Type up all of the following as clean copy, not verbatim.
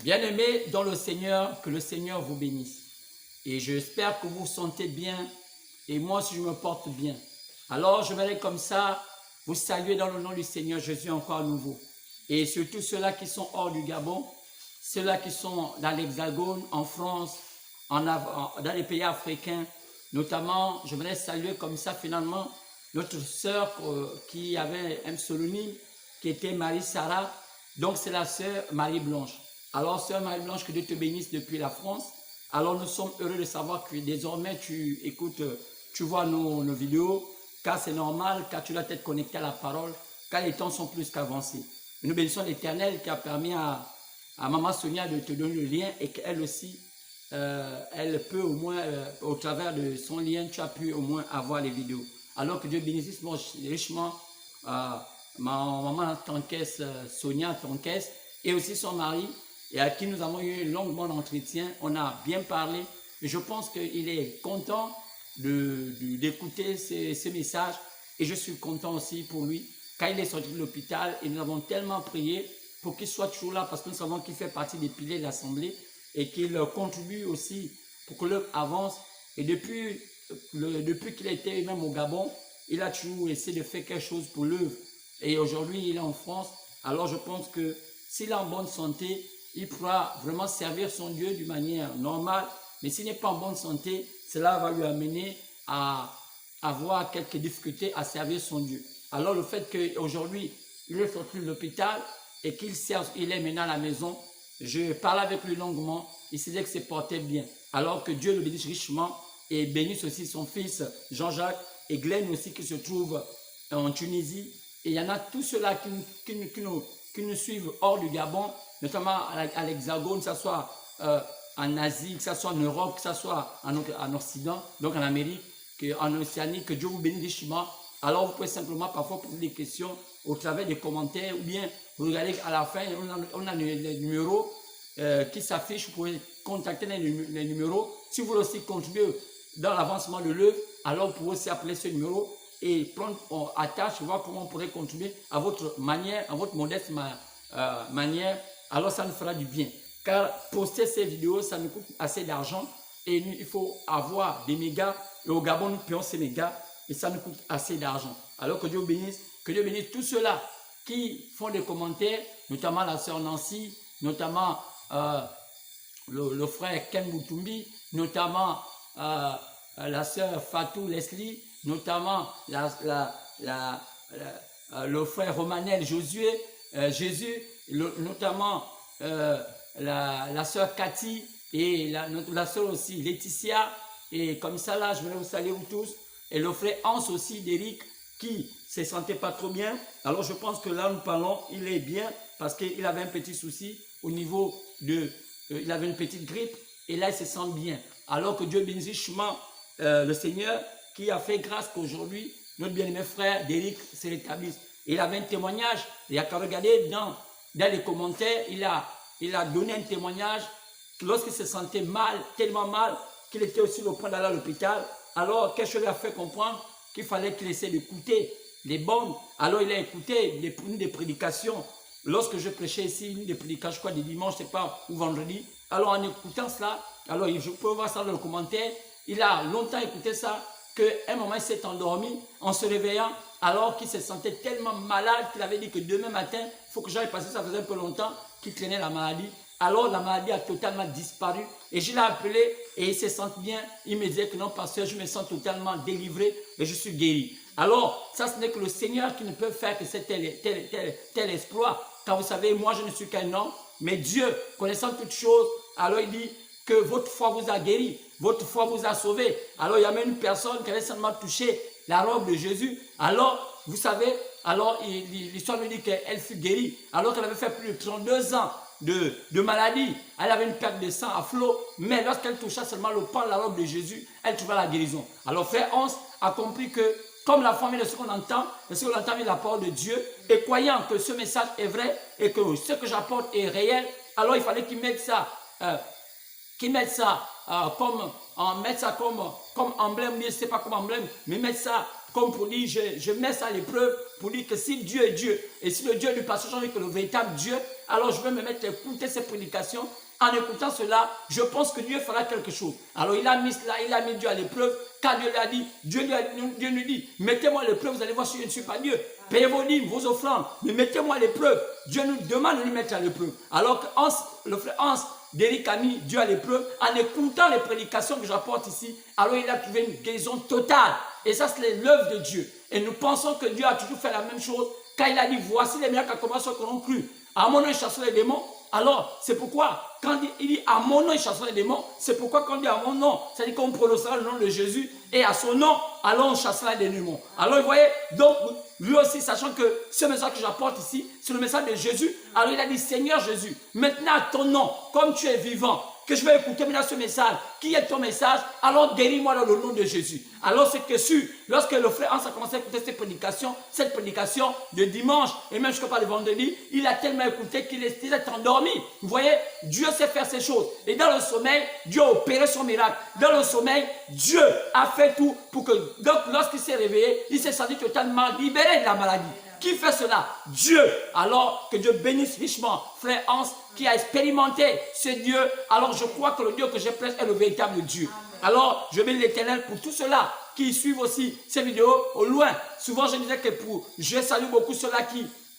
Bien-aimés dans le Seigneur, que le Seigneur vous bénisse. Et j'espère que vous vous sentez bien et moi aussi je me porte bien. Alors je vais comme ça vous saluer dans le nom du Seigneur Jésus encore à nouveau. Et surtout ceux-là qui sont hors du Gabon, ceux-là qui sont dans l'Hexagone, en France, dans les pays africains, notamment, je voudrais saluer comme ça finalement notre sœur qui avait un pseudonyme qui était Marie-Sarah, donc c'est la sœur Marie-Blanche. Alors sœur Marie-Blanche, que Dieu te bénisse depuis la France. Alors nous sommes heureux de savoir que désormais tu écoutes, tu vois nos vidéos, car c'est normal, car tu dois être connecté à la parole, car les temps sont plus qu'avancés. Nous bénissons l'Éternel qui a permis à Maman Sonia de te donner le lien et qu'elle aussi, elle peut au moins, au travers de son lien, tu as pu au moins avoir les vidéos. Alors que Dieu bénisse richement ma maman Tanquès, Sonia Tanquès, et aussi son mari, et à qui nous avons eu un longuement d'entretien. On a bien parlé, et je pense qu'il est content d'écouter ces messages, et je suis content aussi pour lui, quand il est sorti de l'hôpital, et nous avons tellement prié pour qu'il soit toujours là, parce que nous savons qu'il fait partie des piliers de l'Assemblée, et qu'il contribue aussi pour que l'œuvre avance. Et depuis qu'il était même au Gabon, il a toujours essayé de faire quelque chose pour l'œuvre. Et aujourd'hui, il est en France. Alors je pense que s'il est en bonne santé, il pourra vraiment servir son Dieu d'une manière normale. Mais s'il n'est pas en bonne santé, cela va lui amener à avoir quelques difficultés à servir son Dieu. Alors le fait qu'aujourd'hui, il est sorti de l'hôpital et qu'il est maintenant à la maison, je parlais avec lui longuement, il se disait que c'est porté bien. Alors que Dieu le bénisse richement et bénisse aussi son fils Jean-Jacques et Glenn aussi qui se trouve en Tunisie. Et il y en a tous ceux-là qui nous suivent hors du Gabon, notamment à l'Hexagone, que ce soit en Asie, que ce soit en Europe, que ce soit en Occident, donc en Amérique, en Océanie, que Dieu vous bénisse richement. Alors vous pouvez simplement parfois poser des questions au travers des commentaires ou bien vous regardez à la fin, on a les numéros qui s'affichent, vous pouvez contacter les numéros. Si vous voulez aussi contribuer dans l'avancement de l'œuvre, alors vous pouvez aussi appeler ce numéro et prendre attache, voir comment on pourrait contribuer à votre manière, à votre modeste manière. Alors ça nous fera du bien. Car poster ces vidéos, ça nous coûte assez d'argent et il faut avoir des mégas. Et au Gabon, nous payons ces mégas et ça nous coûte assez d'argent. Alors que Dieu bénisse tous ceux-là qui font des commentaires, notamment la sœur Nancy, notamment le frère Ken Moutumbi, notamment la sœur Fatou Leslie, notamment le frère Romanel Josué, Jésus, notamment la sœur Cathy et la sœur aussi Laetitia. Et comme ça là, je voulais vous saluer vous tous. Et le frère Hans aussi d'Éric qui ne se sentait pas trop bien. Alors je pense que là nous parlons, il est bien parce qu'il avait un petit souci au niveau de... il avait une petite grippe et là il se sent bien. Alors que Dieu bénisse richement le Seigneur qui a fait grâce qu'aujourd'hui notre bien-aimé frère d'Éric se rétablisse. Il avait un témoignage, il n'y a qu'à regarder dans les commentaires, il a donné un témoignage lorsqu'il se sentait mal, tellement mal, qu'il était aussi au point d'aller à l'hôpital. Alors, quelque chose lui a fait comprendre qu'il fallait qu'il essaie d'écouter les bonnes. Alors, il a écouté une des prédications. Lorsque je prêchais ici, une des prédications, je crois, des dimanches, je ne sais pas, ou vendredi. Alors, en écoutant cela, alors je peux voir ça dans le commentaire, il a longtemps écouté ça, qu'à un moment, il s'est endormi en se réveillant, alors qu'il se sentait tellement malade qu'il avait dit que demain matin, il faut que j'aille passer, ça faisait un peu longtemps qu'il traînait la maladie. Alors la maladie a totalement disparu et je l'ai appelé et il se sent bien. Il me disait que non, pasteur, je me sens totalement délivré et je suis guéri. Alors, ça ce n'est que le Seigneur qui ne peut faire que tel exploit. Car vous savez, moi je ne suis qu'un homme, mais Dieu, connaissant toutes choses, alors il dit que votre foi vous a guéri, votre foi vous a sauvé. Alors il y a même une personne qui avait seulement touché la robe de Jésus. Alors, vous savez, alors l'histoire nous dit qu'elle fut guérie, alors qu'elle avait fait plus de 32 ans de maladie. Elle avait une perte de sang à flot, mais lorsqu'elle toucha seulement le pan de la robe de Jésus, elle trouva la guérison. Alors frère Hans a compris que comme la famille de ce qu'on entend, de ce qu'on entend la parole de Dieu, et croyant que ce message est vrai et que ce que j'apporte est réel, alors il fallait qu'il mette ça, comme emblème, je ne sais pas comme emblème, mais mettre ça comme pour dire, je mets ça à l'épreuve, pour dire que si Dieu est Dieu, et si le Dieu du pasteur Jean-Luc est le véritable Dieu, alors je vais me mettre à écouter ces prédications. En écoutant cela, je pense que Dieu fera quelque chose. Alors il a mis cela, il a mis Dieu à l'épreuve, car Dieu l'a dit, Dieu nous dit, mettez-moi à l'épreuve, vous allez voir si je ne suis pas Dieu. Payez vos dîmes, vos offrandes, mais mettez-moi à l'épreuve. Dieu nous demande de nous mettre à l'épreuve. Alors que le frère Hans d'Éric a mis Dieu à l'épreuve, en écoutant les prédications que j'apporte ici, alors il a trouvé une guérison totale. Et ça, c'est l'œuvre de Dieu. Et nous pensons que Dieu a toujours fait la même chose, car il a dit, voici les miracles à commencer qu'on a cru. À mon nom, il chasse les démons. Alors, c'est pourquoi, quand il dit à mon nom, il chassera les démons, c'est pourquoi quand on dit à mon nom, c'est-à-dire qu'on prononcera le nom de Jésus, et à son nom, alors on chassera les démons. Alors, vous voyez, donc, lui aussi, sachant que ce message que j'apporte ici, c'est le message de Jésus, alors il a dit, Seigneur Jésus, maintenant à ton nom, comme tu es vivant, que je vais écouter maintenant ce message, qui est ton message, alors guéris-moi dans le nom de Jésus. Alors c'est que lorsque le frère Hans a commencé à écouter cette prédication de dimanche, et même jusqu'à le vendredi, il a tellement écouté qu'il s'est endormi. Vous voyez, Dieu sait faire ces choses. Et dans le sommeil, Dieu a opéré son miracle. Dans le sommeil, Dieu a fait tout pour que, donc lorsqu'il s'est réveillé, il s'est senti totalement libéré de la maladie. Qui fait cela? Dieu. Alors que Dieu bénisse richement frère Hans qui a expérimenté ce Dieu. Alors je crois que le Dieu que je prêche est le véritable Dieu. Alors je bénis l'Éternel pour tout cela qui suivent aussi ces vidéos au loin. Souvent je disais que je salue beaucoup ceux-là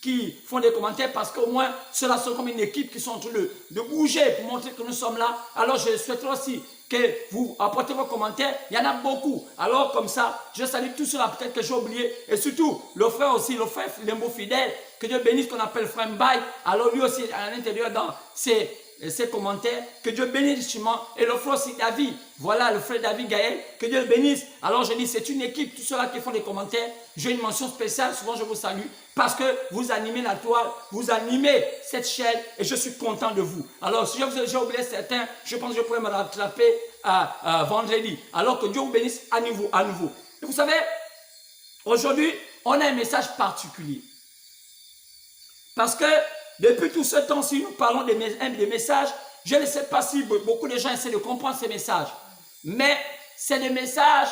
qui font des commentaires parce qu'au moins ceux-là sont comme une équipe qui sont en train de bouger pour montrer que nous sommes là. Alors je souhaiterais aussi que vous apportez vos commentaires, il y en a beaucoup. Alors comme ça, je salue tous ceux-là peut-être que j'ai oublié. Et surtout, le frère aussi, le frère Lembo fidèle, que Dieu bénisse, qu'on appelle frère Mbaye. Alors lui aussi, à l'intérieur, dans ses commentaires, que Dieu bénisse richement. Et le frère aussi David, voilà le frère David Gaël, que Dieu le bénisse. Alors je dis, c'est une équipe, tous ceux-là qui font des commentaires. J'ai une mention spéciale, souvent je vous salue, parce que vous animez la toile, vous animez cette chaîne, et je suis content de vous. Alors si j'ai oublié certains, je pense que je pourrais me rattraper à vendredi. Alors que Dieu vous bénisse à nouveau. Et vous savez, aujourd'hui, on a un message particulier. Parce que depuis tout ce temps-ci, nous parlons des messages. Je ne sais pas si beaucoup de gens essaient de comprendre ces messages. Mais c'est des messages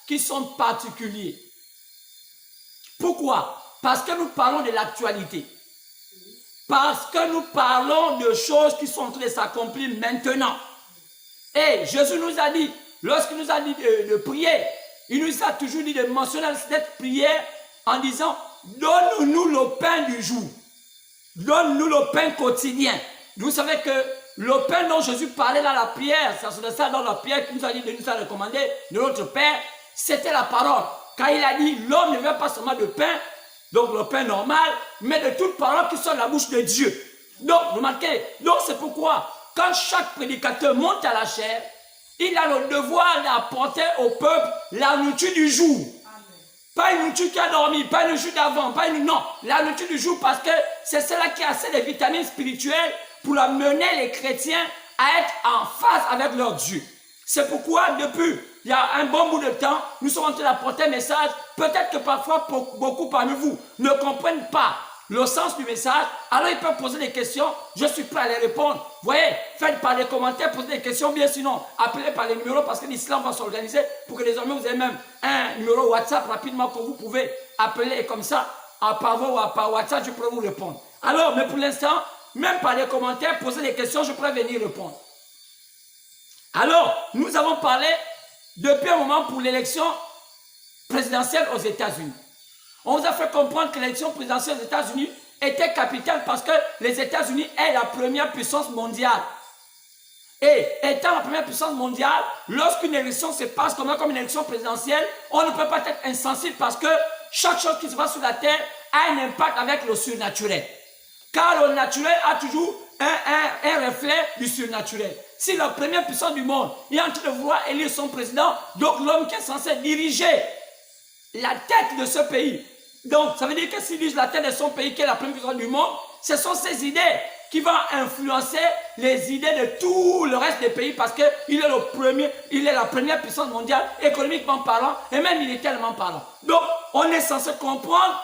qui sont particuliers. Pourquoi? Parce que nous parlons de l'actualité. Parce que nous parlons de choses qui sont en train de s'accomplir maintenant. Et Jésus nous a dit, lorsqu'il nous a dit de prier, il nous a toujours dit de mentionner cette prière en disant, donne-nous le pain du jour. Donne-nous le pain quotidien. Vous savez que le pain dont Jésus parlait dans la prière, c'est ça dans la prière qu'il nous a dit de nous a recommandé de notre Père, c'était la parole. Quand il a dit, l'homme ne vient pas seulement de pain, donc le pain normal, mais de toute parole qui sort de la bouche de Dieu. Donc, remarquez, donc c'est pourquoi, quand chaque prédicateur monte à la chair, il a le devoir d'apporter au peuple la nourriture du jour. Pas une nourriture qui a dormi, pas une nourriture d'avant, pas une... Non, la nourriture du jour parce que c'est celle qui a assez de vitamines spirituelles pour amener les chrétiens à être en phase avec leur Dieu. C'est pourquoi depuis il y a un bon bout de temps, nous sommes en train d'apporter un message. Peut-être que parfois beaucoup parmi vous ne comprennent pas le sens du message. Alors ils peuvent poser des questions. Je suis prêt à les répondre. Vous voyez, faites par les commentaires, posez des questions. Bien sinon, appelez par les numéros parce que l'islam va s'organiser pour que désormais vous ayez même un numéro WhatsApp rapidement que vous pouvez appeler. Et comme ça, par vous ou par WhatsApp, je pourrais vous répondre. Alors, mais pour l'instant, même par les commentaires, posez des questions, je pourrais venir répondre. Alors, nous avons parlé depuis un moment pour l'élection présidentielle aux États-Unis. On vous a fait comprendre que l'élection présidentielle aux États-Unis était capitale parce que les États-Unis est la première puissance mondiale. Et étant la première puissance mondiale, lorsqu'une élection se passe comme une élection présidentielle, on ne peut pas être insensible parce que chaque chose qui se passe sur la terre a un impact avec le surnaturel. Car le naturel a toujours un reflet du surnaturel. Si la première puissance du monde est en train de vouloir élire son président, donc l'homme qui est censé diriger la tête de ce pays, donc ça veut dire que s'il dirige la tête de son pays qui est la première puissance du monde, ce sont ses idées qui vont influencer les idées de tout le reste des pays parce qu'il est le premier, il est la première puissance mondiale économiquement parlant et même militairement parlant. Donc on est censé comprendre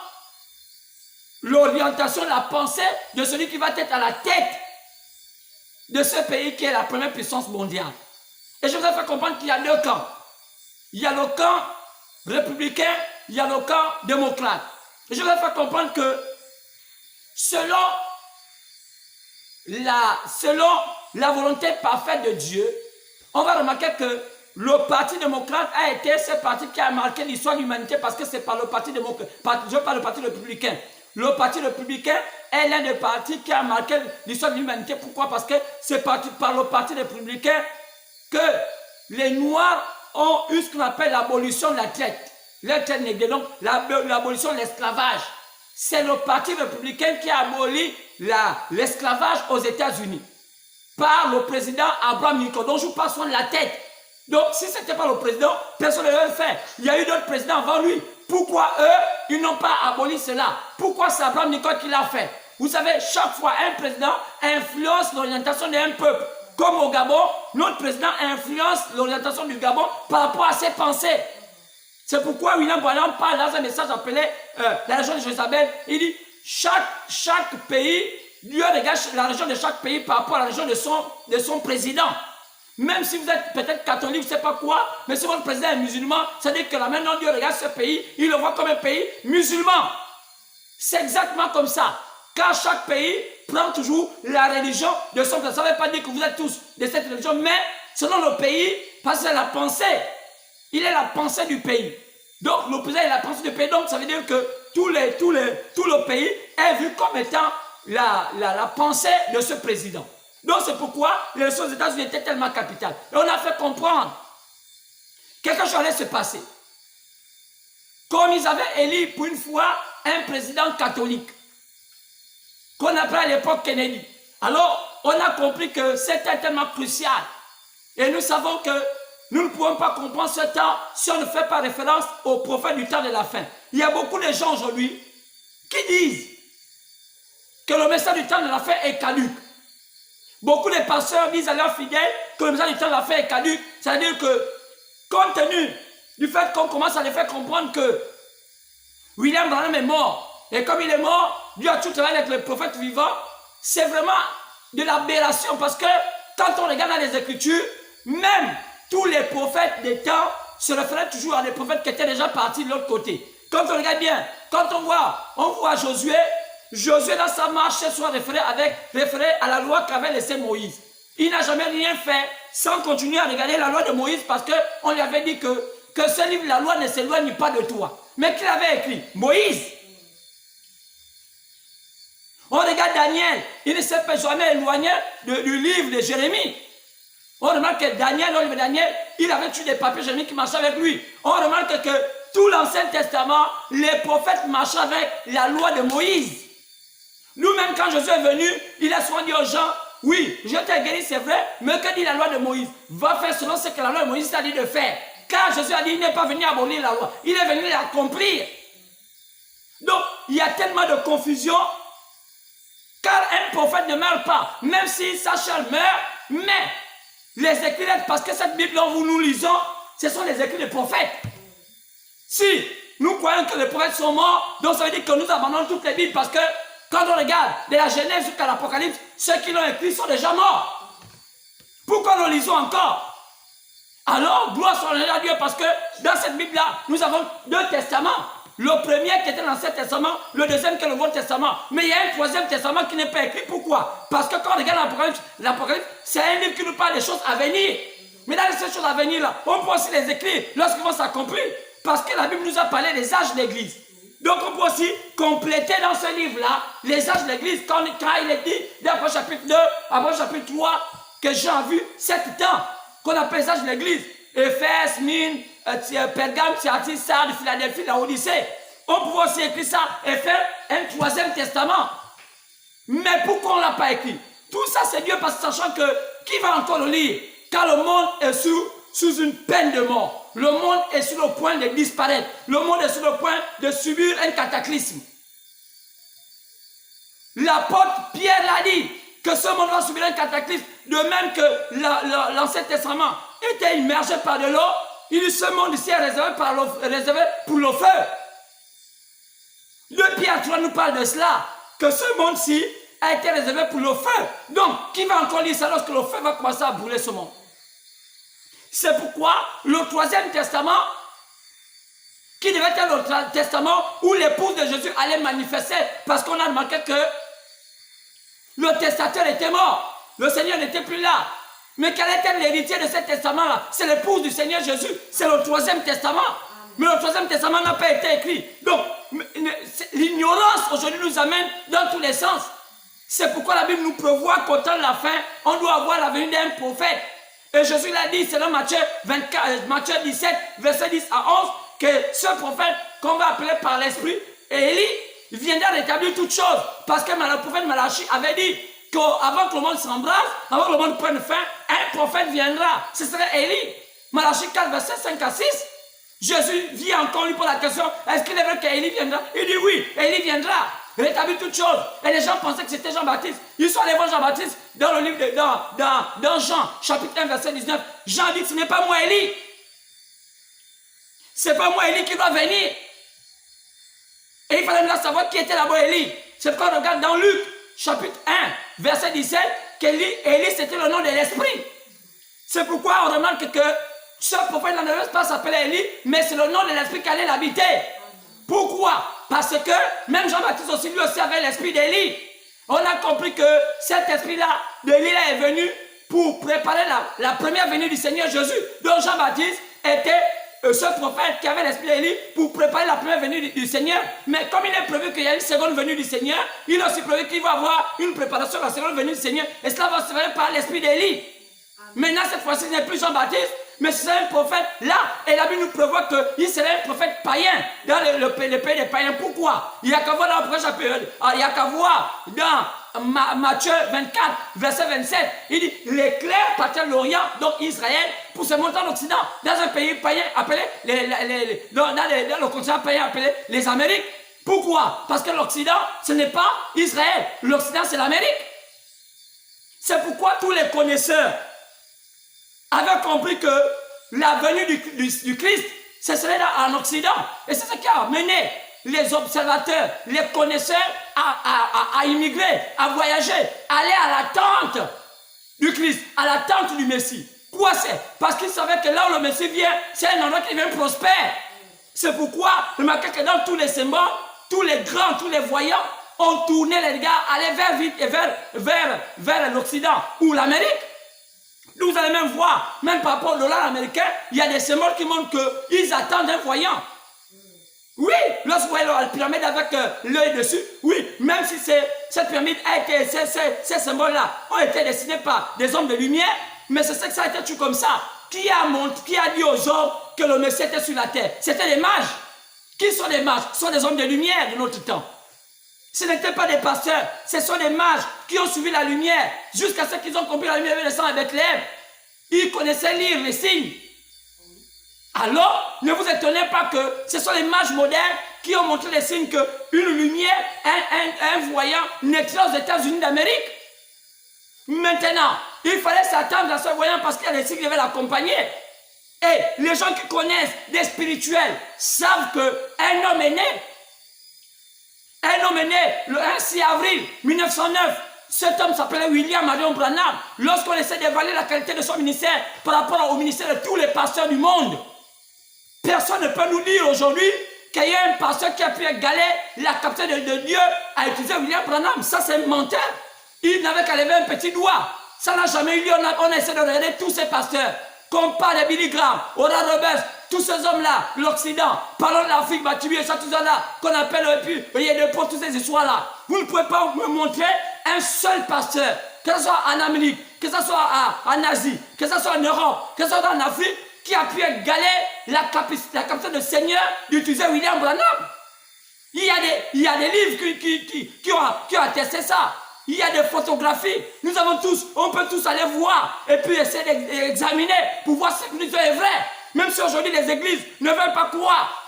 l'orientation, la pensée de celui qui va être à la tête de ce pays qui est la première puissance mondiale. Et je vous ai fait comprendre qu'il y a deux camps. Il y a le camp républicain, il y a le camp démocrate. Je vais faire comprendre que selon la volonté parfaite de Dieu, on va remarquer que le Parti démocrate a été ce parti qui a marqué l'histoire de l'humanité parce que c'est par le Parti démocrate, je parle du Parti républicain. Le Parti républicain est l'un des partis qui a marqué l'histoire de l'humanité. Pourquoi? Parce que c'est par le Parti républicain que les Noirs ont eu ce qu'on appelle l'abolition de la traite. La traite négrière, donc l'abolition de l'esclavage. C'est le Parti républicain qui a aboli l'esclavage aux États-Unis par le président Abraham Lincoln, dont je vous parle souvent de la tête. Donc, si ce n'était pas le président, personne ne l'aurait fait. Il y a eu d'autres présidents avant lui. Pourquoi eux, ils n'ont pas aboli cela? Pourquoi c'est Abraham Lincoln qui l'a fait? Vous savez, chaque fois, un président influence l'orientation d'un peuple. Comme au Gabon, notre président influence l'orientation du Gabon par rapport à ses pensées. C'est pourquoi William Branham parle dans un message appelé la région de Jézabel. Il dit, chaque pays, Dieu regarde la région de chaque pays par rapport à la région de son président. Même si vous êtes peut-être catholique, je ne sais pas quoi, mais si votre président est musulman, ça veut dire que là maintenant Dieu regarde ce pays, il le voit comme un pays musulman. C'est exactement comme ça. Car chaque pays prend toujours la religion de son président. Ça ne veut pas dire que vous êtes tous de cette religion, mais selon le pays, parce que c'est la pensée. Il est la pensée du pays. Donc le président est la pensée du pays. Donc ça veut dire que tout le pays est vu comme étant la pensée de ce président. Donc c'est pourquoi les élections aux États-Unis étaient tellement capitales. Et on a fait comprendre quelque chose allait se passer. Comme ils avaient élu pour une fois un président catholique, qu'on appelait à l'époque Kennedy. Alors on a compris que c'était tellement crucial. Et nous savons que nous ne pouvons pas comprendre ce temps si on ne fait pas référence au prophète du temps de la fin. Il y a beaucoup de gens aujourd'hui qui disent que le message du temps de la fin est caduc. Beaucoup de pasteurs disent à leurs fidèles que le message du temps de la fin est caduc. C'est-à-dire que, compte tenu du fait qu'on commence à les faire comprendre que William Branham est mort, et comme il est mort, Dieu a tout travaillé avec le prophète vivant, c'est vraiment de l'aberration parce que quand on regarde dans les Écritures, même tous les prophètes des temps se référaient toujours à des prophètes qui étaient déjà partis de l'autre côté. Quand on regarde bien, quand on voit Josué dans sa marche soit référé à la loi qu'avait laissée Moïse. Il n'a jamais rien fait sans continuer à regarder la loi de Moïse parce qu'on lui avait dit que ce livre, la loi ne s'éloigne pas de toi. Mais qui l'avait écrit? Moïse. On regarde Daniel, il ne s'est jamais éloigné du livre de Jérémie. On remarque que Daniel, il avait tué des papiers Jérémie qui marchaient avec lui. On remarque que tout l'Ancien Testament, les prophètes marchaient avec la loi de Moïse. Nous-mêmes, quand Jésus est venu, il a souvent dit aux gens, oui, je t'ai guéri, c'est vrai, mais que dit la loi de Moïse? Va faire selon ce que la loi de Moïse t'a dit de faire. Car Jésus a dit, il n'est pas venu abolir la loi, il est venu l'accomplir. Donc, il y a tellement de confusion, car un prophète ne meurt pas, même si sa chair meurt, mais les écrits, parce que cette Bible dont nous lisons, ce sont les écrits des prophètes. Si nous croyons que les prophètes sont morts, donc ça veut dire que nous abandonnons toutes les Bibles, parce que quand on regarde de la Genèse jusqu'à l'Apocalypse, ceux qui l'ont écrit sont déjà morts. Pourquoi nous lisons encore? Alors, gloire soit à Dieu, parce que dans cette Bible-là, nous avons deux testaments. Le premier qui était dans l'Ancien Testament, le deuxième qui est le Nouveau Testament. Mais il y a un troisième testament qui n'est pas écrit. Pourquoi? Parce que quand on regarde l'Apocalypse, c'est un livre qui nous parle des choses à venir. Mais dans ces choses à venir là, on peut aussi les écrire lorsqu'ils vont s'accomplir. Parce que la Bible nous a parlé des âges de l'Église. Donc on peut aussi compléter dans ce livre-là les âges de l'Église quand il est dit dans Apôtres chapitre 2, Apôtres chapitre 3, que Jean a vu 7 temps qu'on appelle les âges de l'Église. Éphèse, Mine, Pergame, Thyatire, Sardes, Philadelphie, Laodicée. On peut aussi écrire ça et faire un troisième testament. Mais pourquoi on ne l'a pas écrit? Tout ça c'est Dieu parce que sachant que qui va encore le lire? Car le monde est sous une peine de mort. Le monde est sur le point de disparaître. Le monde est sur le point de subir un cataclysme. L'apôtre Pierre l'a dit, que ce monde va subir un cataclysme, de même que l'Ancien Testament était immergé par de l'eau, il dit ce monde ici est réservé pour le feu. 2 Pierre 3 nous parle de cela, que ce monde-ci a été réservé pour le feu. Donc, qui va encore lire ça lorsque le feu va commencer à brûler ce monde? C'est pourquoi le troisième testament qui devait être le testament où l'épouse de Jésus allait manifester, parce qu'on a remarqué que le testateur était mort, le Seigneur n'était plus là. Mais quel était l'héritier de ce testament-là? C'est l'épouse du Seigneur Jésus, c'est le troisième testament. Mais le troisième testament n'a pas été écrit. Donc, l'ignorance aujourd'hui nous amène dans tous les sens. C'est pourquoi la Bible nous prévoit qu'au temps de la fin, on doit avoir la venue d'un prophète. Et Jésus l'a dit, c'est dans Matthieu 17, verset 10 à 11, que ce prophète qu'on va appeler par l'Esprit, Élie, viendra rétablir toutes choses. Parce que le prophète Malachi avait dit qu'avant que le monde s'embrase, avant que le monde prenne fin, un prophète viendra. Ce serait Élie. Malachi 4, verset 5 à 6. Jésus vient encore lui pour la question, est-ce qu'il est vrai qu'Élie viendra? Il dit oui, Élie viendra. Rétablir toutes choses. Et les gens pensaient que c'était Jean-Baptiste. Ils sont allés voir Jean-Baptiste dans le livre dans Jean, chapitre 1, verset 19. Jean dit, ce n'est pas moi Élie. C'est pas moi Élie qui doit venir. Et il fallait maintenant savoir qui était là-bas Élie. C'est pourquoi on regarde dans Luc, chapitre 1, verset 17, qu'Élie c'était le nom de l'Esprit. C'est pourquoi on remarque que ce prophète ne devait pas s'appeler Élie, mais c'est le nom de l'Esprit qui allait l'habiter. Pourquoi? Parce que même Jean-Baptiste aussi, lui aussi avait l'esprit d'Élie. On a compris que cet esprit-là, d'Élie est venu pour préparer la première venue du Seigneur Jésus. Donc Jean-Baptiste était ce prophète qui avait l'esprit d'Élie pour préparer la première venue du Seigneur. Mais comme il est prévu qu'il y a une seconde venue du Seigneur, il est aussi prévu qu'il va avoir une préparation de la seconde venue du Seigneur. Et cela va se faire par l'esprit d'Élie. Maintenant, cette fois-ci, ce n'est plus Jean-Baptiste, mais c'est un prophète là. Et la Bible nous prévoit qu'il serait un prophète païen dans le pays des païens. Pourquoi? Il n'y a qu'à voir dans le prochain période. Il n'y a qu'à voir dans Matthieu 24, verset 27. Il dit, l'éclair partit de l'Orient, donc Israël, pour se monter en Occident, dans un pays païen appelé, dans le continent païen appelé les Amériques. Pourquoi? Parce que l'Occident, ce n'est pas Israël. L'Occident, c'est l'Amérique. C'est pourquoi tous les connaisseurs avaient compris que la venue du Christ, ce serait là en Occident. Et c'est ce qui a amené les observateurs, les connaisseurs à immigrer, à voyager, à aller à l'attente du Christ, à l'attente du Messie. Quoi c'est? Parce qu'ils savaient que là où le Messie vient, c'est un endroit qui vient prospère. C'est pourquoi, remarquez que dans tous les symboles, tous les grands, tous les voyants ont tourné les gars, allaient vers vite et vers l'Occident ou l'Amérique. Vous allez même voir, même par rapport au dollar américain, il y a des symboles qui montrent qu'ils attendent un voyant. Oui, lorsque vous voyez la pyramide avec l'œil dessus, oui, même si cette pyramide a été, ces symboles-là ont été dessinés par des hommes de lumière, mais c'est ça que ça a été tout comme ça. Qui a dit aux hommes que le Messie était sur la terre? C'était les mages. Qui sont les mages? Ce sont des hommes de lumière de notre temps. Ce n'étaient pas des pasteurs, ce sont des mages qui ont suivi la lumière jusqu'à ce qu'ils ont compris la lumière descendre à Bethléem. Ils connaissaient lire les signes. Alors, ne vous étonnez pas que ce sont les mages modernes qui ont montré les signes qu'une lumière, un voyant naîtrait aux États-Unis d'Amérique. Maintenant, il fallait s'attendre à ce voyant parce qu'il y a des signes qui devaient l'accompagner. Et les gens qui connaissent des spirituels savent qu'un homme est né. Un homme est né le 6 avril 1909. Cet homme s'appelait William Marion Branham. Lorsqu'on essaie d'évaluer la qualité de son ministère par rapport au ministère de tous les pasteurs du monde, personne ne peut nous dire aujourd'hui qu'il y a un pasteur qui a pu égaler la capacité de Dieu à utiliser William Branham. Ça, c'est menteur. Il n'avait qu'à lever un petit doigt. Ça n'a jamais eu lieu. On essaie de regarder tous ces pasteurs. Qu'on parle de Billy Graham, Oral Roberts, tous ces hommes-là, l'Occident, parlons de l'Afrique, Batibé, et ça, tout ça là, qu'on appelle pour toutes ces histoires-là. Vous ne pouvez pas me montrer un seul pasteur, que ce soit en Amérique, que ce soit en Asie, que ce soit en Europe, que ce soit en Afrique, qui a pu égaler la capacité de Seigneur d'utiliser William Branham. Il y a des livres qui ont attesté ça. Il y a des photographies. Nous avons tous, on peut tous aller voir et puis essayer d'examiner pour voir si ce est vrai. Même si aujourd'hui les églises ne veulent pas croire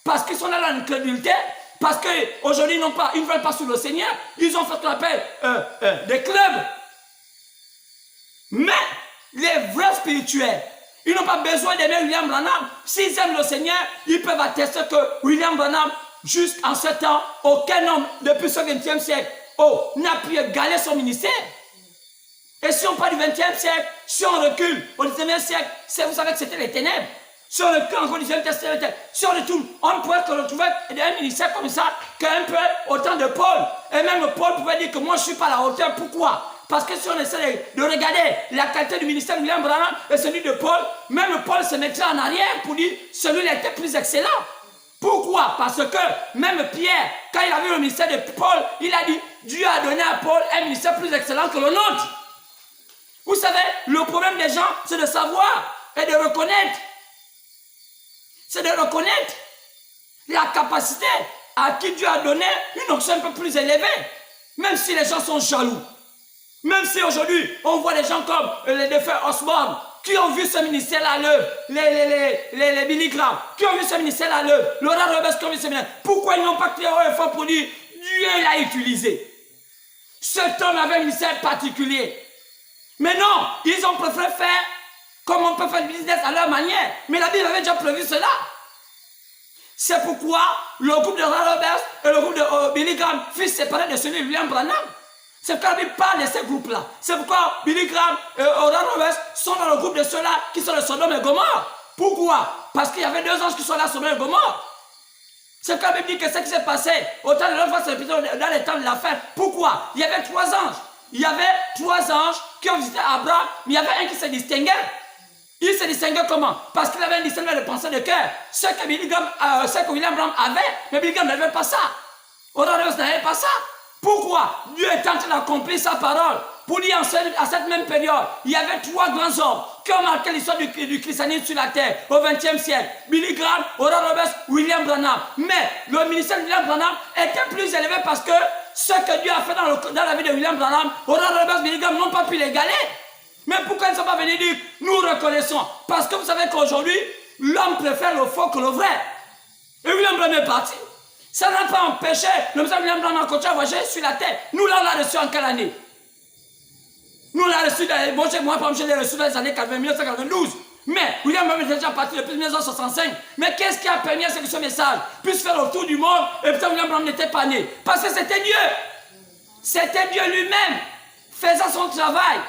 parce qu'ils sont dans l'incrédulité, parce qu'aujourd'hui ils ne veulent pas sur le Seigneur, ils ont fait ce qu'on appelle des clubs. Mais les vrais spirituels, ils n'ont pas besoin d'aimer William Branham. S'ils aiment le Seigneur, ils peuvent attester que William Branham, jusqu'en ce temps, aucun homme depuis ce 20e siècle n'a pu égaler son ministère. Et si on parle du 20e siècle, si on recule au 19e siècle, vous savez que c'était les ténèbres. sur le cœur du Testament, sur le tout, on pourrait retrouver un ministère comme ça, qu'un peu autant de Paul. Et même Paul pouvait dire que moi je ne suis pas à la hauteur. Pourquoi? Parce que si on essaie de regarder la qualité du ministère de William Branham et celui de Paul, même Paul se mettrait en arrière pour dire celui-là était plus excellent. Pourquoi? Parce que même Pierre, quand il a vu le ministère de Paul, il a dit Dieu a donné à Paul un ministère plus excellent que le nôtre. Vous savez, le problème des gens, c'est de savoir et de reconnaître. C'est de reconnaître la capacité à qui Dieu a donné une option un peu plus élevée. Même si les gens sont jaloux. Même si aujourd'hui, on voit des gens comme les défunts Osborne, qui ont vu ce ministère-là à l'œuvre, les Billy Graham, qui ont vu ce ministère-là à l'œuvre, Laura Roberts qui ont vu ce ministère. Pourquoi ils n'ont pas crié haut et fort pour dire Dieu l'a utilisé? Cet homme avait un ministère particulier. Mais non, ils ont préféré faire comme on peut faire le business à leur manière. Mais la Bible avait déjà prévu cela. C'est pourquoi le groupe de Laura Roberts et le groupe de Billy Graham furent séparés de celui de William Branham. C'est pourquoi la Bible parle de ces groupes-là. C'est pourquoi Billy Graham et Laura Roberts sont dans le groupe de ceux-là qui sont de Sodome et Gomorrhe. Pourquoi? Parce qu'il y avait 2 anges qui sont là à Sodome et Gomorrhe. C'est pourquoi la Bible dit que ce qui s'est passé au temps de l'enfance, c'est plutôt dans les temps de la fin. Pourquoi? Il y avait 3 anges. Il y avait 3 anges qui ont visité Abraham, mais il y avait un qui se distinguait. Il se distinguait comment? Parce qu'il avait un discernement de pensée de cœur. Ce que William Branham avait, mais Billy Graham n'avait pas ça. Laura Roberts n'avait pas ça. Pourquoi? Dieu est en train d'accomplir sa parole. Pour dire à cette même période, il y avait 3 grands hommes qui ont marqué l'histoire du christianisme sur la terre au XXe siècle. Billy Graham, Laura Roberts, William Branham. Mais le ministère de William Branham était plus élevé parce que ce que Dieu a fait dans la vie de William Branham, Laura Roberts, Billy Graham n'ont pas pu l'égaler. Mais pourquoi ils ne sont pas venus dire nous reconnaissons? Parce que vous savez qu'aujourd'hui, l'homme préfère le faux que le vrai. Et William Branham est parti. Ça n'a pas empêché le monsieur William Branham a continué à voyager sur la terre. Nous, là, on l'a reçu en quelle année? Nous, on l'a reçu moi, par exemple, je l'ai reçu dans les années 1992. Mais William Branham est déjà parti depuis 1965. Mais qu'est-ce qui a permis à ce que ce message puisse faire le tour du monde? Et puis William Branham n'était pas né. Parce que c'était Dieu. C'était Dieu lui-même faisant son travail,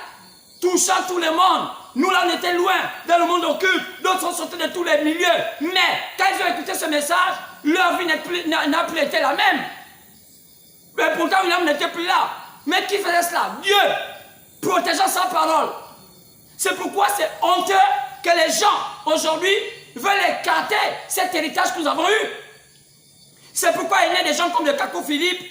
touchant tout le monde. Nous, là, on était loin, dans le monde occulte. D'autres sont sortis de tous les milieux. Mais quand ils ont écouté ce message, leur vie n'a plus été la même. Mais pourtant, William n'était plus là. Mais qui faisait cela? Dieu, protégeant sa parole. C'est pourquoi c'est honteux que les gens, aujourd'hui, veulent écarter cet héritage que nous avons eu. C'est pourquoi il y a des gens comme le Caco Philippe.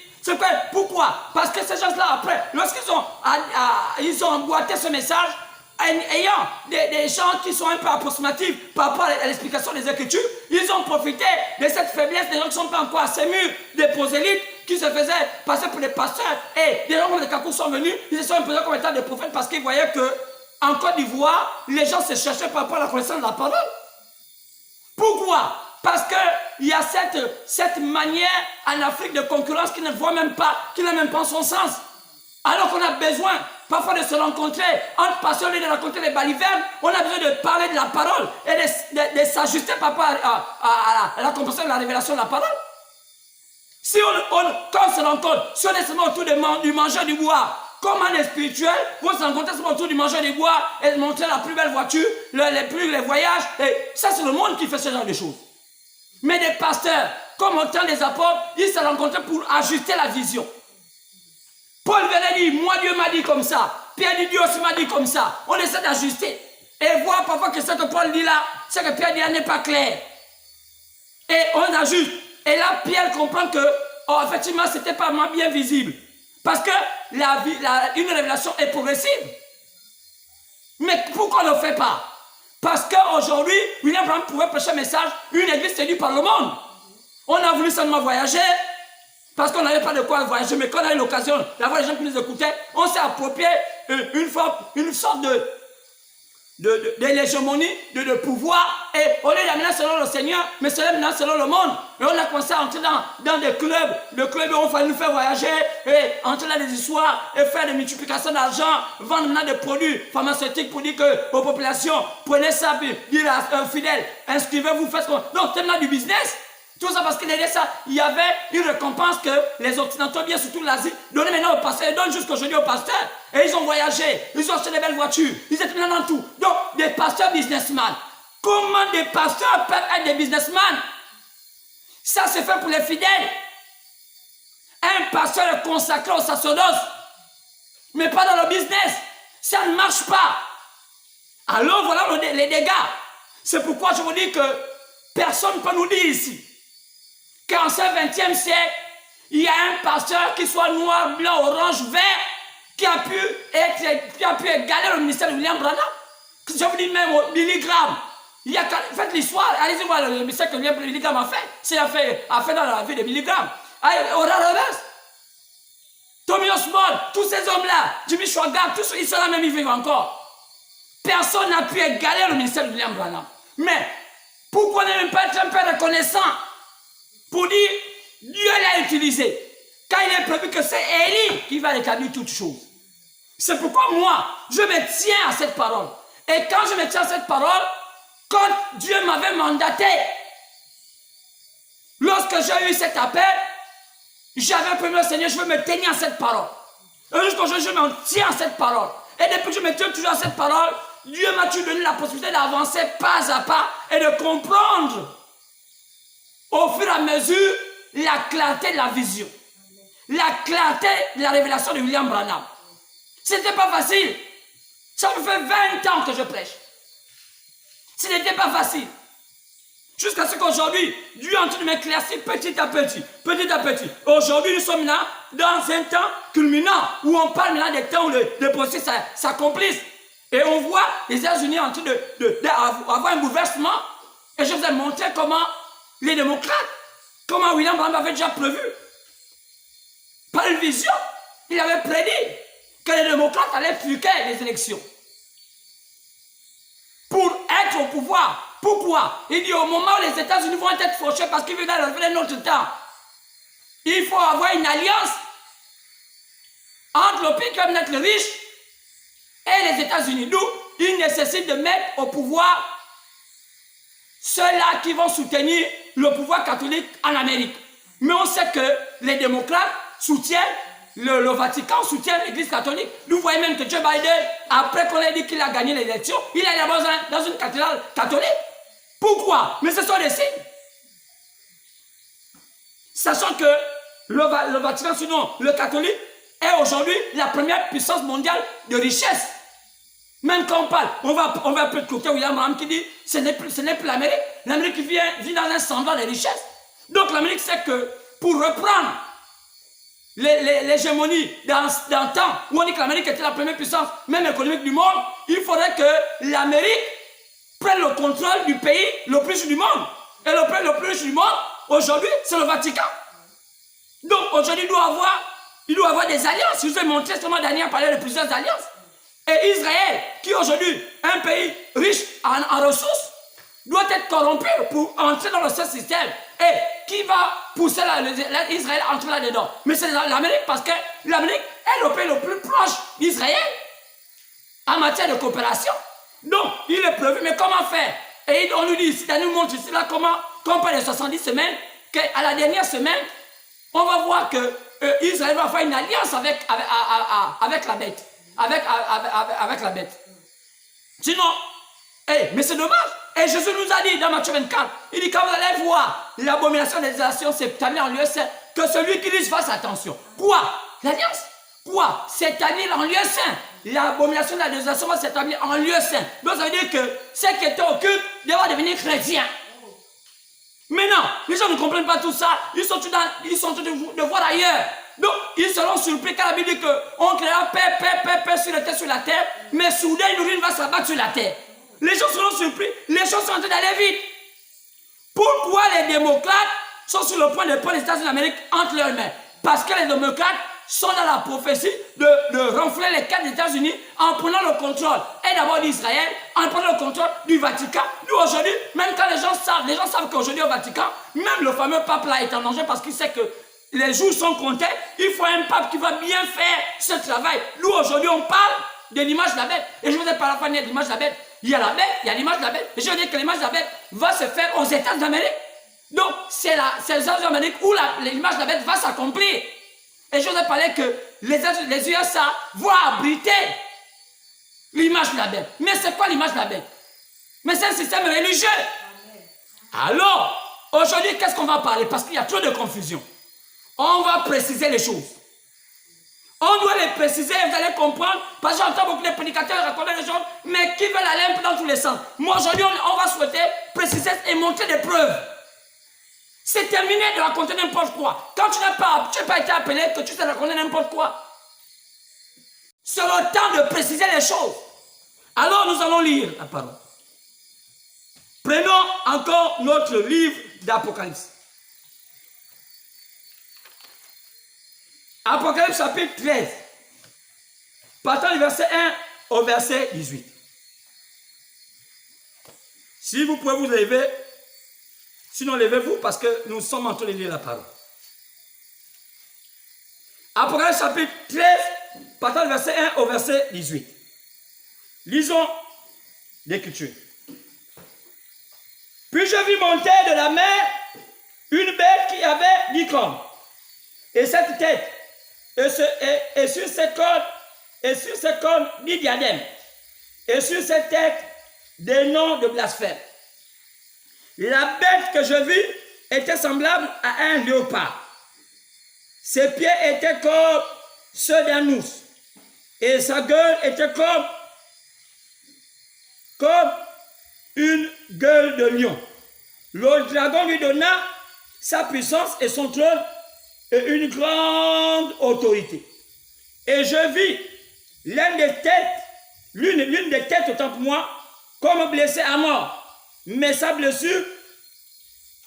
Pourquoi? Parce que ces gens-là, après, lorsqu'ils ont emboîté ce message, ayant des gens qui sont un peu approximatifs par rapport à l'explication des Écritures, ils ont profité de cette faiblesse des gens qui ne sont pas encore assez mûrs, des prosélytes qui se faisaient passer pour des pasteurs. Et des gens comme les Kakou sont venus, ils se sont imposés comme étant des prophètes parce qu'ils voyaient qu'en Côte d'Ivoire, les gens se cherchaient par rapport à la connaissance de la parole. Pourquoi? Parce qu'il y a cette manière en Afrique de concurrence qui ne voit même pas, qui n'a même pas son sens. Alors qu'on a besoin parfois de se rencontrer entre pasteurs, au lieu de rencontrer les balivernes, on a besoin de parler de la parole et de s'ajuster par rapport à la compréhension de la révélation de la parole. Si quand on se rencontre, si on est seulement autour du mangeur du bois, comme un spirituel, vous se rencontrez seulement autour du mangeur du bois et montrer la plus belle voiture, les voyages, et ça c'est le monde qui fait ce genre de choses. Mais des pasteurs, comme au temps des apôtres, ils se rencontraient pour ajuster la vision. Paul venait dire, moi Dieu m'a dit comme ça. Pierre dit, Dieu aussi m'a dit comme ça. On essaie d'ajuster. Et voir parfois que ce que Paul dit là, ce que Pierre dit là n'est pas clair. Et on ajuste. Et là, Pierre comprend que, effectivement, ce n'était pas bien visible. Parce que une révélation est progressive. Mais pourquoi on ne le fait pas? Parce qu'aujourd'hui, William Branham pouvait prêcher un message, une église séduite par le monde. On a voulu seulement voyager, parce qu'on n'avait pas de quoi voyager, mais quand on a eu l'occasion d'avoir les gens qui nous écoutaient, on s'est approprié une sorte de l'hégémonie, de pouvoir, et on est maintenant selon le Seigneur, mais c'est maintenant selon le monde. Et on a commencé à entrer dans des clubs où on fallait nous faire voyager, et entrer dans des histoires, et faire des multiplications d'argent, vendre maintenant des produits pharmaceutiques pour dire aux populations, prenez ça, puis dire à un fidèle, inscrivez-vous, faites ce qu'on... Donc, c'est maintenant du business. Tout ça parce que derrière ça, il y avait une récompense que les Occidentaux, bien surtout l'Asie, donnaient maintenant aux pasteurs, ils donnent jusqu'aujourd'hui aux pasteurs. Et ils ont voyagé, ils ont acheté des belles voitures, ils étaient maintenant dans tout. Donc, des pasteurs businessmen, Comment des pasteurs peuvent être des businessmen? Ça, c'est fait pour les fidèles. Un pasteur est consacré au sacerdoce, mais pas dans le business. Ça ne marche pas. Alors voilà les dégâts. C'est pourquoi je vous dis que personne ne peut nous dire ici qu'en ce 20e siècle, il y a un pasteur qui soit noir, blanc, orange, vert, qui a pu égaler le ministère de William Branham. Je vous dis même au Billy Graham. Faites l'histoire, allez-y voir le ministère que Billy Graham a fait. C'est a fait dans la vie de Billy Graham. Oral Roberts, Tommy Osborne, tous ces hommes-là, Jimmy Swaggart, tous ceux, ils sont là même, ils vivent encore. Personne n'a pu égaler le ministère de William Branham. Mais pourquoi ne même pas être un peu reconnaissant pour dire Dieu l'a utilisé quand il est prévu que c'est Élie qui va établir toutes choses. C'est pourquoi moi, je me tiens à cette parole. Et quand je me tiens à cette parole, quand Dieu m'avait mandaté, lorsque j'ai eu cet appel, j'avais prévenu le Seigneur, je veux me tenir à cette parole. Et jusqu'aujourd'hui, je me tiens à cette parole. Et depuis que je me tiens toujours à cette parole, Dieu m'a toujours donné la possibilité d'avancer pas à pas et de comprendre au fur et à mesure la clarté de la vision, la clarté de la révélation de William Branham. Ce n'était pas facile. Ça me fait 20 ans que je prêche. Ce n'était pas facile. Jusqu'à ce qu'aujourd'hui, Dieu est en train de m'éclaircir petit à petit, petit à petit. Aujourd'hui, nous sommes là dans un temps culminant où on parle maintenant des temps où le processus s'accomplisse. Et on voit les États-Unis en train d'avoir un bouleversement. Et je vous ai montré comment les démocrates, comment William Branham avait déjà prévu. Par une vision, il avait prédit que les démocrates allaient truquer les élections. Pour être au pouvoir. Pourquoi? Il dit au moment où les États-Unis vont être fauchés parce qu'ils vivent dans notre temps, il faut avoir une alliance entre le pays qui va être le riche et les États-Unis. D'où il nécessite de mettre au pouvoir ceux-là qui vont soutenir le pouvoir catholique en Amérique. Mais on sait que les démocrates soutiennent, le Vatican soutient l'église catholique. Nous voyons même que Joe Biden, après qu'on ait dit qu'il a gagné l'élection, il est d'abord dans une cathédrale catholique. Pourquoi? Mais ce sont des signes. Sachant que le Vatican, sinon le catholique, est aujourd'hui la première puissance mondiale de richesse. Même quand on parle, on va un peu de côté William Branham qui dit ce n'est plus l'Amérique. L'Amérique vit dans un semblant de richesse. Donc l'Amérique sait que pour reprendre l'hégémonie dans le temps où on dit que l'Amérique était la première puissance, même économique du monde, il faudrait que l'Amérique prenne le contrôle du pays le plus riche du monde. Et le pays le plus riche du monde, aujourd'hui, c'est le Vatican. Donc aujourd'hui, il doit avoir des alliances. Je vous ai montré seulement Daniel parler de plusieurs alliances. Et Israël, qui aujourd'hui est un pays riche en ressources, doit être corrompu pour entrer dans le seul système. Et qui va pousser Israël à entrer là-dedans? Mais c'est l'Amérique, parce que l'Amérique est le pays le plus proche d'Israël en matière de coopération. Donc, il est prévu, mais comment faire? Et on nous dit ici, on nous montre ici, là, comment on parle de 70 semaines, qu'à la dernière semaine, on va voir que Israël va faire une alliance avec la bête. Avec la bête. Sinon, mais c'est dommage. Et Jésus nous a dit dans Matthieu 24, il dit quand vous allez voir l'abomination des nations s'établir en lieu saint, que celui qui dit fasse attention. Quoi? L'alliance? Quoi? S'établir en lieu saint. L'abomination de la désolation va s'établir en lieu saint. Donc ça veut dire que ceux qui étaient au culte doivent devenir chrétiens. Mais non, les gens ne comprennent pas tout ça. Ils sont en train de voir ailleurs. Donc, ils seront surpris quand la Bible dit qu'on créera paix sur la terre, mais soudain une ruine va s'abattre sur la terre. Les gens seront surpris, les choses sont en train d'aller vite. Pourquoi les démocrates sont sur le point de prendre les États-Unis d'Amérique entre leurs mains? Parce que les démocrates sont dans la prophétie de renflouer les cartes des États-Unis en prenant le contrôle, et d'abord d'Israël, en prenant le contrôle du Vatican. Nous aujourd'hui, même quand les gens savent qu'aujourd'hui au Vatican, même le fameux pape là est en danger parce qu'il sait que les jours sont comptés, il faut un pape qui va bien faire ce travail. Nous aujourd'hui on parle de l'image de la bête, et je vous ai parlé de l'image de la bête. Il y a la bête, il y a l'image de la bête, et je veux dire que l'image de la bête va se faire aux États d'Amérique. Donc c'est les États d'Amérique où l'image de la bête va s'accomplir. Et je vous ai parlé que les USA vont abriter l'image de la bête. Mais c'est quoi l'image de la bête? Mais c'est un système religieux. Alors, aujourd'hui, qu'est-ce qu'on va parler? Parce qu'il y a trop de confusion. On va préciser les choses. On doit les préciser, vous allez comprendre. Parce que j'entends beaucoup de prédicateurs raconter des choses, mais qui veulent aller un peu dans tous les sens. Moi, aujourd'hui, on va souhaiter préciser et montrer des preuves. C'est terminé de raconter n'importe quoi. Quand tu n'as pas été appelé, que tu sais raconter n'importe quoi. C'est le temps de préciser les choses. Alors, nous allons lire la parole. Prenons encore notre livre d'Apocalypse. Apocalypse chapitre 13. Partant du verset 1 au verset 18. Si vous pouvez vous lever, sinon levez-vous parce que nous sommes en train de lire la parole. Apocalypse chapitre 13, partant du verset 1 au verset 18. Lisons l'écriture. Puis je vis monter de la mer une bête qui avait 10 cornes et 7 têtes, et sur ses cornes 10 diadèmes, et sur ses têtes des noms de blasphème. La bête que je vis était semblable à un léopard. Ses pieds étaient comme ceux d'un ours, et sa gueule était comme une gueule de lion. Le dragon lui donna sa puissance et son trône et une grande autorité. Et je vis l'une des têtes autant pour moi, comme blessée à mort. Mais sa blessure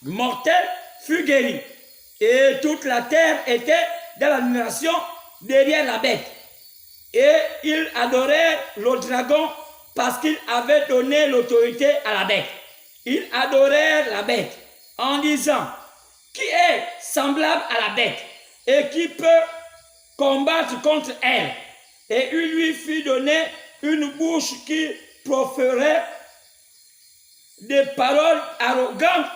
mortelle fut guérie. Et toute la terre était dans l'admiration derrière la bête. Et ils adorèrent le dragon parce qu'il avait donné l'autorité à la bête. Ils adorèrent la bête en disant: qui est semblable à la bête et qui peut combattre contre elle? Et il lui fut donné une bouche qui proférait des paroles arrogantes,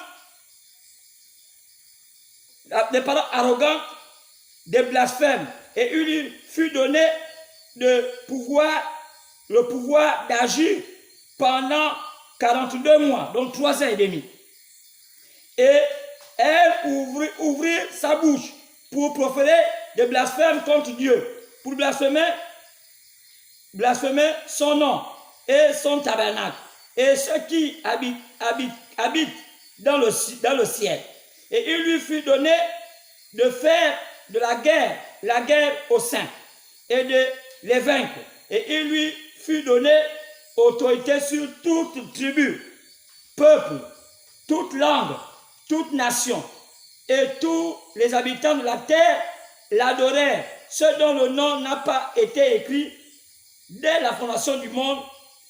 des blasphèmes. Et il lui fut donné le pouvoir d'agir pendant 42 mois, donc 3 ans et demi. Et elle ouvrit sa bouche pour proférer des blasphèmes contre Dieu, pour blasphémer son nom et son tabernacle, et ceux qui habitent dans le ciel. Et il lui fut donné de faire de la guerre aux saints, et de les vaincre. Et il lui fut donné autorité sur toute tribu, peuple, toute langue, toute nation. Et tous les habitants de la terre l'adorèrent, ceux dont le nom n'a pas été écrit dès la fondation du monde,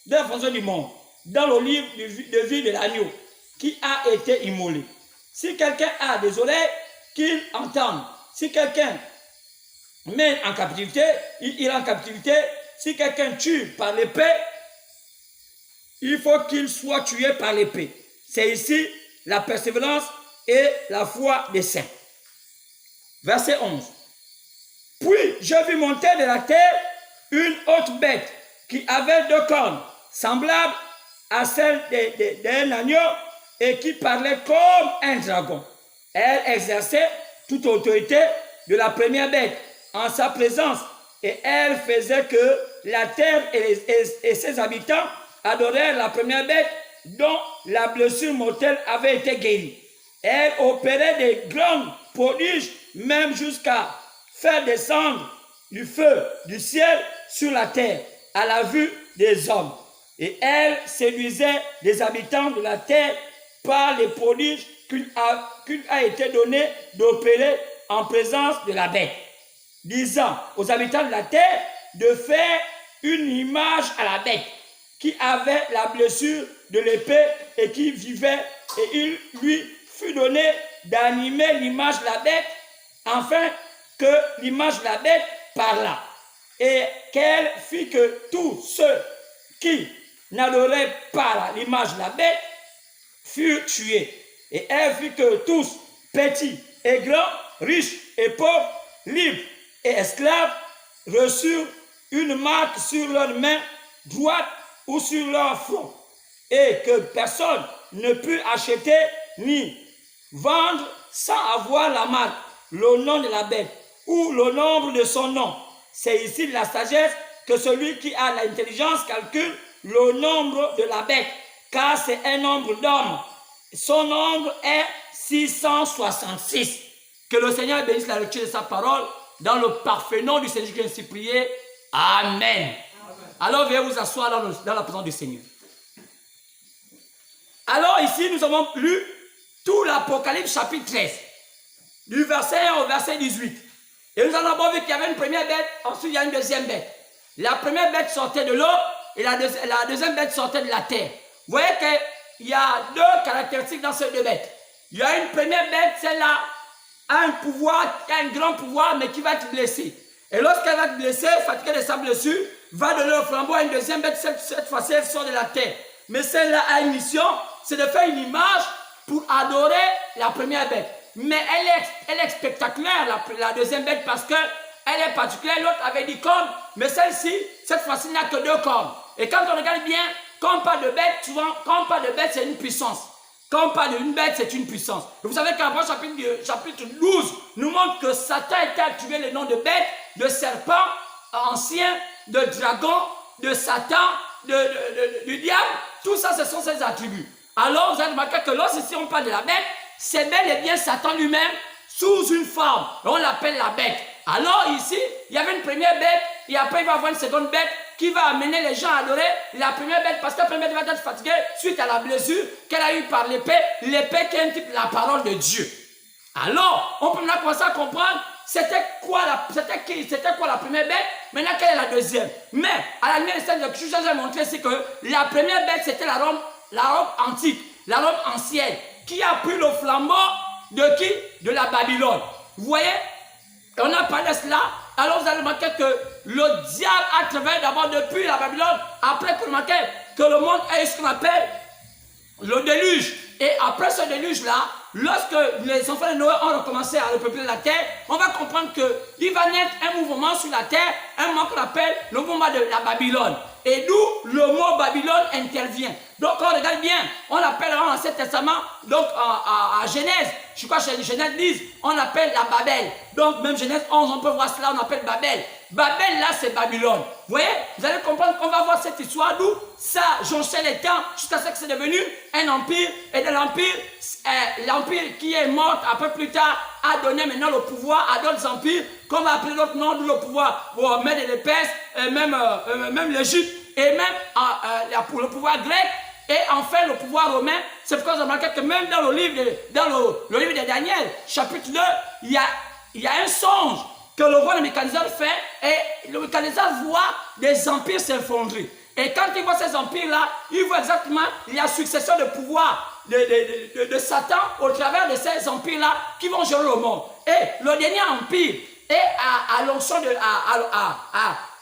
dans le livre de vie de l'agneau, qui a été immolé. Si quelqu'un a des oreilles, qu'il entende. Si quelqu'un mène en captivité, il ira en captivité. Si quelqu'un tue par l'épée, il faut qu'il soit tué par l'épée. C'est ici la persévérance et la foi des saints. Verset 11. Puis je vis monter de la terre une autre bête qui avait 2 cornes, semblable à celle d'un agneau, et qui parlait comme un dragon. Elle exerçait toute autorité de la première bête en sa présence, et elle faisait que la terre et ses habitants adorèrent la première bête dont la blessure mortelle avait été guérie. Elle opérait des grands prodiges, même jusqu'à faire descendre du feu du ciel sur la terre à la vue des hommes. Et elle séduisait les habitants de la terre par les prodiges qu'il a été donné d'opérer en présence de la bête, disant aux habitants de la terre de faire une image à la bête qui avait la blessure de l'épée et qui vivait, et il lui fut donné d'animer l'image de la bête, afin que l'image de la bête parlât, et qu'elle fit que tous ceux qui n'adoraient pas l'image de la bête furent tués. Et elle fit que tous, petits et grands, riches et pauvres, libres et esclaves, reçurent une marque sur leur main droite ou sur leur front. et que personne ne peut acheter ni vendre sans avoir la marque, le nom de la bête ou le nombre de son nom. C'est ici la sagesse que celui qui a l'intelligence calcule le nombre de la bête, car c'est un nombre d'hommes. Son nombre est 666. Que le Seigneur bénisse la lecture de sa parole dans le parfait nom du Seigneur qui est ainsi prié. Amen. Amen. Alors veuillez vous asseoir dans la présence du Seigneur. Alors ici nous avons lu tout l'Apocalypse chapitre 13, du verset 1 au verset 18. Et nous avons d'abord vu qu'il y avait une première bête, ensuite il y a une deuxième bête. La première bête sortait de l'eau et la deuxième bête sortait de la terre. Vous voyez qu'il y a deux caractéristiques dans ces deux bêtes. Il y a une première bête, celle-là a un pouvoir, qui a un grand pouvoir, mais qui va être blessée. Et lorsqu'elle va être blessée, fatiguée de sa blessure, va donner le flambeau à une deuxième bête, cette fois-ci elle sort de la terre. Mais celle-là a une mission, c'est de faire une image pour adorer la première bête. Mais elle est spectaculaire, la deuxième bête, parce qu'elle est particulière. L'autre avait 10 cornes, mais celle-ci, cette fois-ci, n'a que 2 cornes. Et quand on regarde bien, quand on parle de bête, souvent, quand on parle de bête, c'est une puissance. Quand on parle d'une bête, c'est une puissance. Et vous savez qu'Abraham chapitre 12 nous montre que Satan était attribué le nom de bête, de serpent ancien, de dragon, de Satan, du diable. Tout ça, ce sont ses attributs. Alors, vous avez remarqué que lorsqu'ici on parle de la bête, c'est bel et bien Satan lui-même sous une forme. Et on l'appelle la bête. Alors ici, il y avait une première bête et après il va y avoir une seconde bête qui va amener les gens à adorer la première bête parce que la première bête va être fatiguée suite à la blessure qu'elle a eue par l'épée qui est un type de la parole de Dieu. Alors, on peut maintenant commencer à comprendre c'était quoi la première bête, maintenant quelle est la deuxième. Mais à la lumière de cette chose, j'ai montré ici que la première bête c'était la robe antique, la robe ancienne, qui a pris le flambeau de qui? De la Babylone. Vous voyez? Et on a parlé de cela. Alors vous allez remarquer que le diable a travaillé d'abord depuis la Babylone. Après vous remarquez que le monde a eu ce qu'on appelle le déluge. Et après ce déluge-là, lorsque les enfants de Noé ont recommencé à repeupler la terre, on va comprendre qu'il va naître un mouvement sur la terre, un mouvement qu'on appelle le mouvement de la Babylone. Et d'où le mot Babylone intervient. Donc on regarde bien, on appelle dans l'Ancien Testament, donc à Genèse, je crois que Genèse 10, on appelle la Babel. Donc même Genèse 11, on peut voir cela, on appelle Babel. Babel là c'est Babylone. Vous voyez, vous allez comprendre qu'on va voir cette histoire d'où ça jonchait les temps jusqu'à ce que c'est devenu un empire. Et de l'empire, l'empire qui est mort un peu plus tard a donné maintenant le pouvoir à d'autres empires qu'on va appeler d'autres noms, d'où le pouvoir pour Mèdes et les Perses, même l'Égypte et même pour le pouvoir grec. Et enfin le pouvoir romain, c'est pourquoi vous remarquez que même dans le livre de Daniel, chapitre 2, il y a un songe que le roi Nebuchadnezzar fait et le Nebuchadnezzar voit des empires s'effondrer. Et quand il voit ces empires-là, il voit exactement la succession de pouvoir de Satan au travers de ces empires-là qui vont gérer le monde. Et le dernier empire est à l'onction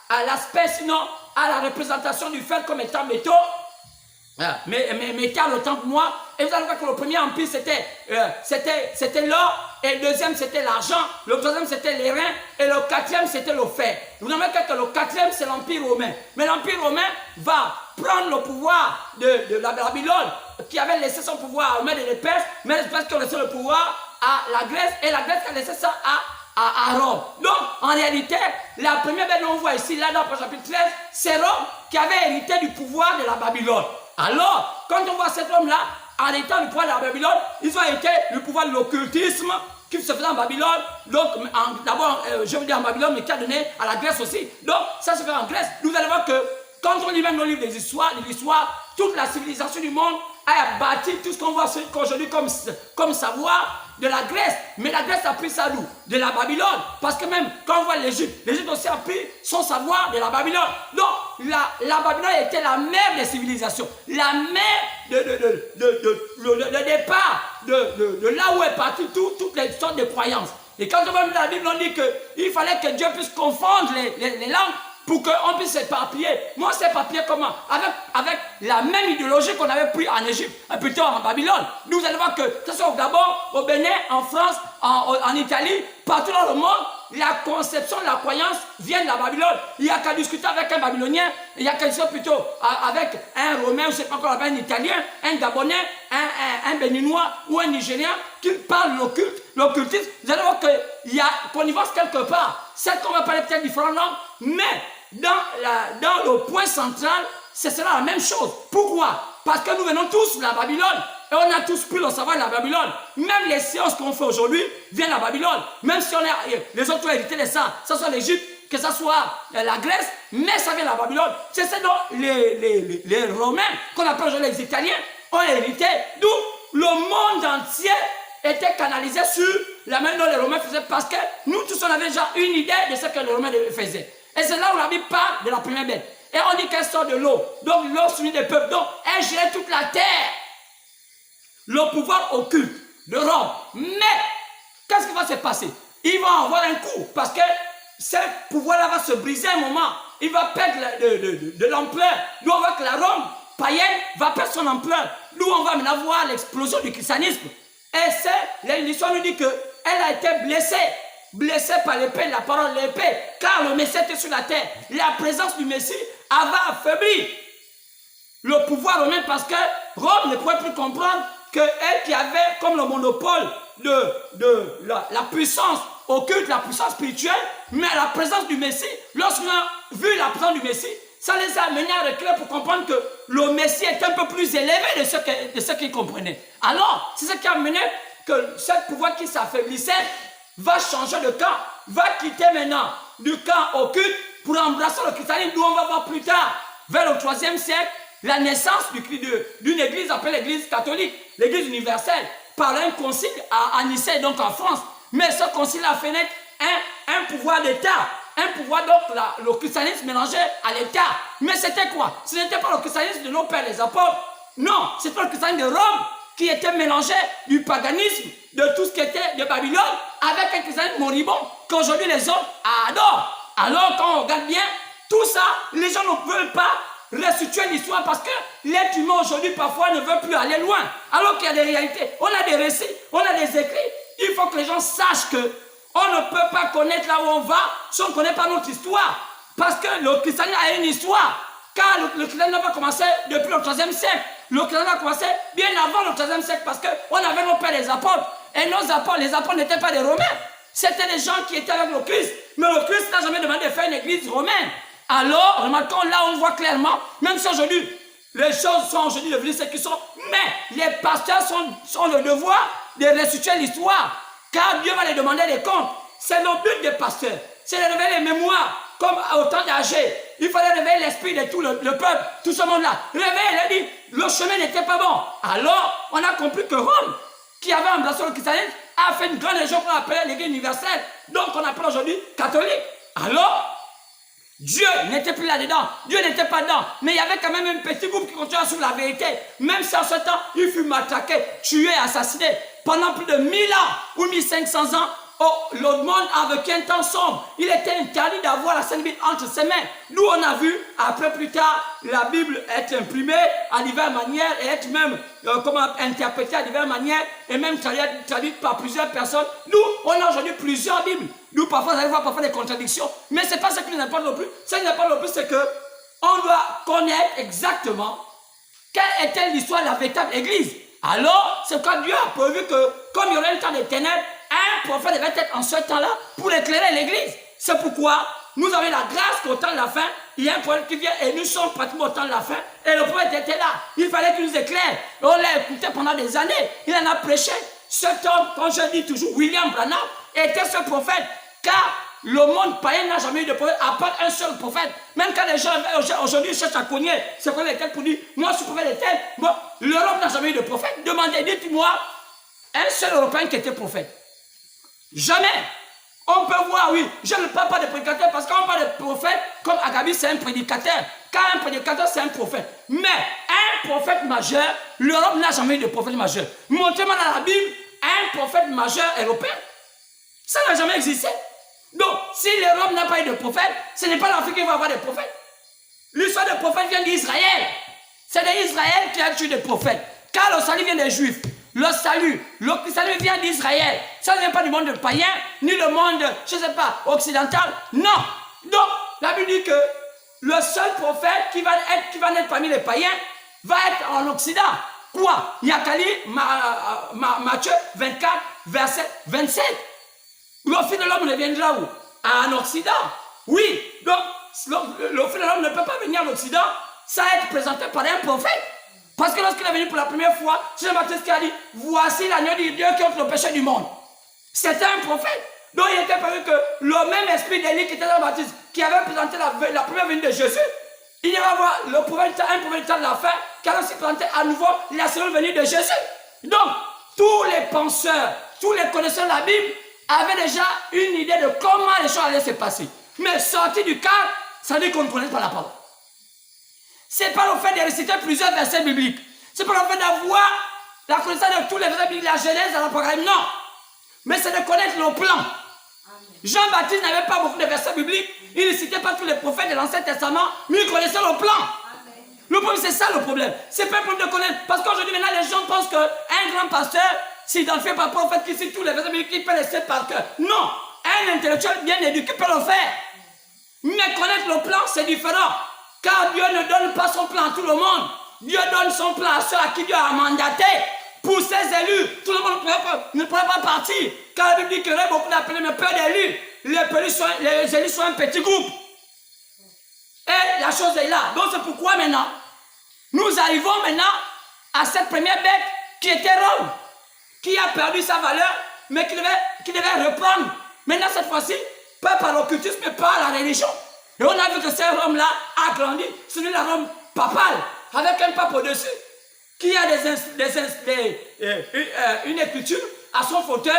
à l'aspect, sinon à la représentation du fer comme étant métaux. Métal autant pour moi. Et vous allez voir que le premier empire c'était l'or, et le deuxième c'était l'argent, le troisième c'était les reins, et le quatrième c'était le fer. Vous remarquez que le quatrième c'est l'empire romain. Mais l'empire romain va prendre le pouvoir de la Babylone, qui avait laissé son pouvoir aux Mèdes et les Perses, mais les Perses qui ont laissé le pouvoir à la Grèce, et la Grèce a laissé ça à Rome. Donc, en réalité, la première bête qu'on voit ici, là dans le chapitre 13, c'est Rome qui avait hérité du pouvoir de la Babylone. Alors, quand on voit cet homme-là, en héritant du pouvoir de la Babylone, ils ont hérité du pouvoir de l'occultisme qui se faisait en Babylone. Donc, d'abord, je veux dire en Babylone, mais qui a donné à la Grèce aussi. Donc, ça se fait en Grèce. Vous allez voir que quand on lit même nos livres de l'histoire, toute la civilisation du monde a bâti tout ce qu'on voit aujourd'hui comme savoir de la Grèce. Mais la Grèce a pris ça d'où? De la Babylone. Parce que même quand on voit l'Égypte aussi a pris son savoir de la Babylone. Donc la Babylone était la mère des civilisations. La mère le départ de là où est parti toutes les sortes de croyances. Et quand on va dans la Bible, on dit qu'il fallait que Dieu puisse confondre les langues pour qu'on puisse s'éparpiller. Moi, on s'éparpiller comment? Avec la même idéologie qu'on avait pris en Égypte, plutôt en Babylone. Nous allons voir que ce soit au Gabon, au Bénin, en France, en Italie, partout dans le monde, la conception de la croyance vient de la Babylone. Il n'y a qu'à discuter avec un Babylonien, il n'y a qu'à discuter plutôt avec un Romain, je ne sais pas encore, un Italien, un Gabonais, un Béninois ou un Nigérien qui parle l'occultisme. Vous allez voir qu'il y a connivence quelque part. Certes, on va parler peut-être différentes langues, mais dans le point central, ce sera la même chose. Pourquoi? Parce que nous venons tous de la Babylone. Et on a tous pris le savoir de la Babylone. Même les sciences qu'on fait aujourd'hui viennent de la Babylone. Même si les autres ont hérité de ça, que ce soit l'Égypte, que ce soit la Grèce, mais ça vient de la Babylone. C'est ce dont les Romains, qu'on appelle aujourd'hui les Italiens, ont hérité. D'où le monde entier était canalisé sur la main dont les Romains faisaient. Parce que nous tous, on avait déjà une idée de ce que les Romains faisaient. Et c'est là où la Bible parle de la première bête. Et on dit qu'elle sort de l'eau. Donc l'eau s'unit des peuples. Donc elle gérait toute la terre. Le pouvoir occulte de Rome. Mais, qu'est-ce qui va se passer? Il va avoir un coup. Parce que ce pouvoir-là va se briser un moment. Il va perdre de l'ampleur. Nous, on voit que la Rome païenne va perdre son ampleur. Nous, on va maintenant voir l'explosion du christianisme. Et l'histoire nous dit qu'elle a été blessée par l'épée, la parole de l'épée. Car le Messie était sur la terre. La présence du Messie avait affaibli le pouvoir romain parce que Rome ne pouvait plus comprendre qu'elle qui avait comme le monopole de la puissance occulte, la puissance spirituelle, mais la présence du Messie, lorsqu'on a vu la présence du Messie, ça les a amenés à reculer pour comprendre que le Messie est un peu plus élevé de ce qu'ils comprenaient. Alors, c'est ce qui a amené que ce pouvoir qui s'affaiblissait va changer de camp, va quitter maintenant du camp occulte pour embrasser le christianisme, d'où on va voir plus tard, vers le 3e siècle, la naissance d'une église appelée l'église catholique, l'église universelle, par un concile à Nicée, donc en France. Mais ce concile a fait naître un pouvoir d'État, un pouvoir donc le christianisme mélangé à l'État. Mais c'était quoi? Ce n'était pas le christianisme de nos pères les apôtres. Non, c'était le christianisme de Rome qui était mélangé du paganisme, de tout ce qui était de Babylone, avec un christianisme moribond qu'aujourd'hui les hommes adorent. Alors quand on regarde bien, tout ça, les gens ne veulent pas restituer l'histoire parce que l'être humain aujourd'hui parfois ne veut plus aller loin. Alors qu'il y a des réalités, on a des récits, on a des écrits. Il faut que les gens sachent que on ne peut pas connaître là où on va si on ne connaît pas notre histoire. Parce que le christianisme a une histoire. Car le christianisme n'a pas commencé depuis le 3e siècle. Le christianisme a commencé bien avant le 3e siècle parce qu'on avait nos pères les apôtres. Et nos apôtres, les apôtres n'étaient pas des Romains. C'était des gens qui étaient avec le Christ. Mais le Christ n'a jamais demandé de faire une église romaine. Alors, remarquons, là on voit clairement, même si aujourd'hui, les choses sont aujourd'hui devenues ce qu'elles sont, mais les pasteurs sont le devoir de restituer l'histoire, car Dieu va les demander des comptes. C'est le but des pasteurs, c'est de révéler les mémoires, comme au temps d'Agé. Il fallait réveiller l'esprit de tout le peuple, tout ce monde-là. Réveiller, il a dit, le chemin n'était pas bon. Alors, on a compris que Rome, qui avait embrassé le christianisme, a fait une grande région qu'on appelait l'Église universelle, donc on appelle aujourd'hui catholique. Alors, Dieu n'était plus là-dedans, Dieu n'était pas dedans, mais il y avait quand même un petit groupe qui continuait à suivre la vérité. Même si en ce temps, il fut matraqué, tué, assassiné. Pendant plus de 1000 ans ou 1500 ans, le monde a vécu un temps sombre. Il était interdit d'avoir la Sainte Bible entre ses mains. Nous, on a vu, après plus tard, la Bible être imprimée à diverses manières et être même interprétée à diverses manières et même traduite par plusieurs personnes. Nous, on a aujourd'hui plusieurs Bibles. Nous, parfois, vous allez voir parfois des contradictions. Mais ce n'est pas ce qui nous importe le plus. Ce qui nous importe le plus, c'est qu'on doit connaître exactement quelle était l'histoire de la véritable Église. Alors, c'est quand Dieu a prévu que, comme il y aurait un temps de ténèbres, un prophète devait être en ce temps-là pour éclairer l'Église. C'est pourquoi nous avons la grâce qu'au temps de la fin, il y a un prophète qui vient et nous sommes pratiquement au temps de la fin. Et le prophète était là. Il fallait qu'il nous éclaire. Et on l'a écouté pendant des années. Il en a prêché. Cet homme, quand je dis toujours, William Branham, était ce prophète. Car le monde païen n'a jamais eu de prophète, à part un seul prophète. Même quand les gens aujourd'hui cherchent à cogner, c'est prophète est tel pour dire, moi je suis prophète est tel. Bon, l'Europe n'a jamais eu de prophète. Demandez, dites-moi, un seul Européen qui était prophète. Jamais. On peut voir, oui, je ne parle pas de prédicateur parce qu'on parle de prophète, comme Agabus c'est un prédicateur. Car un prédicateur c'est un prophète. Mais un prophète majeur, l'Europe n'a jamais eu de prophète majeur. Montrez-moi dans la Bible un prophète majeur européen. Ça n'a jamais existé. Donc, si l'Europe n'a pas eu de prophète, ce n'est pas l'Afrique qui va avoir des prophètes. L'histoire des prophètes vient d'Israël. C'est d'Israël qui a tué des prophètes. Car le salut vient des Juifs. Le salut vient d'Israël. Ça ne vient pas du monde païen, ni le monde, je ne sais pas, occidental. Non. Donc, la Bible dit que le seul prophète qui va naître parmi les païens va être en Occident. Quoi? Il y a qu'à lire Matthieu 24, verset 27. Le Fils de l'homme ne viendra où? En Occident. Oui, donc le Fils de l'homme ne peut pas venir en Occident sans être présenté par un prophète. Parce que lorsqu'il est venu pour la première fois, Jean-Baptiste qui a dit, voici l'agneau de Dieu qui ôte le péché du monde. C'était un prophète. Donc il était prévu que le même esprit d'Élie qui était Jean-Baptiste, qui avait présenté la première venue de Jésus, il y va avoir un prophète de la fin qui a aussi présenté à nouveau la seconde venue de Jésus. Donc, tous les penseurs, tous les connaisseurs de la Bible avaient déjà une idée de comment les choses allaient se passer. Mais sorti du cadre, ça veut dire qu'on ne connaît pas la parole. Ce n'est pas le fait de réciter plusieurs versets bibliques. Ce n'est pas le fait d'avoir la connaissance de tous les versets bibliques, la Genèse, l'Apocalypse, non. Mais c'est de connaître le plan. Jean-Baptiste n'avait pas beaucoup de versets bibliques. Il ne citait pas tous les prophètes de l'Ancien Testament, mais il connaissait le plan. Amen. Le problème, c'est ça le problème. C'est pas le problème de connaître. Parce qu'aujourd'hui, maintenant, les gens pensent qu'un grand pasteur s'identifie par prophète qui cite tous les versets bibliques, il peut les citer par cœur. Non. Un intellectuel bien éduqué peut le faire. Mais connaître le plan, c'est différent. Car Dieu ne donne pas son plan à tout le monde. Dieu donne son plan à ceux à qui Dieu a mandaté. Pour ses élus, tout le monde ne pourrait pas partir. Car la Bible dit qu'il y aurait beaucoup d'appelés, mais peu d'élus. Les élus sont un petit groupe. Et la chose est là. Donc c'est pourquoi maintenant, nous arrivons maintenant à cette première bête qui était Rome, qui a perdu sa valeur, mais qui devait reprendre. Maintenant cette fois-ci, pas par l'occultisme, mais par la religion. Et on a vu que ce Rome-là a grandi. C'est la Rome papale, avec un pape au-dessus, qui a une écriture à son fauteuil,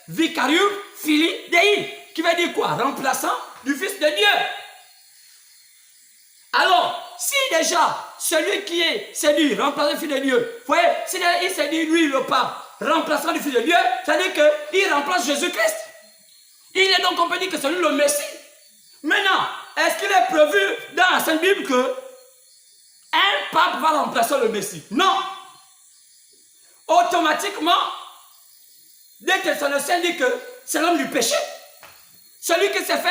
Vicarium Filii Dei, qui veut dire quoi? Remplaçant du Fils de Dieu. Alors, si déjà, celui qui est séduit, remplaçant du Fils de Dieu, vous voyez, si il s'est dit, lui, le pape, remplaçant du Fils de Dieu, ça veut dire qu'il remplace Jésus-Christ. Il est donc, on peut dire que c'est lui le Messie. Maintenant, est-ce qu'il est prévu dans la Sainte Bible que un pape va remplacer le Messie? Non. Automatiquement, 2 Thessaloniciens dit que c'est l'homme du péché. Celui qui s'est fait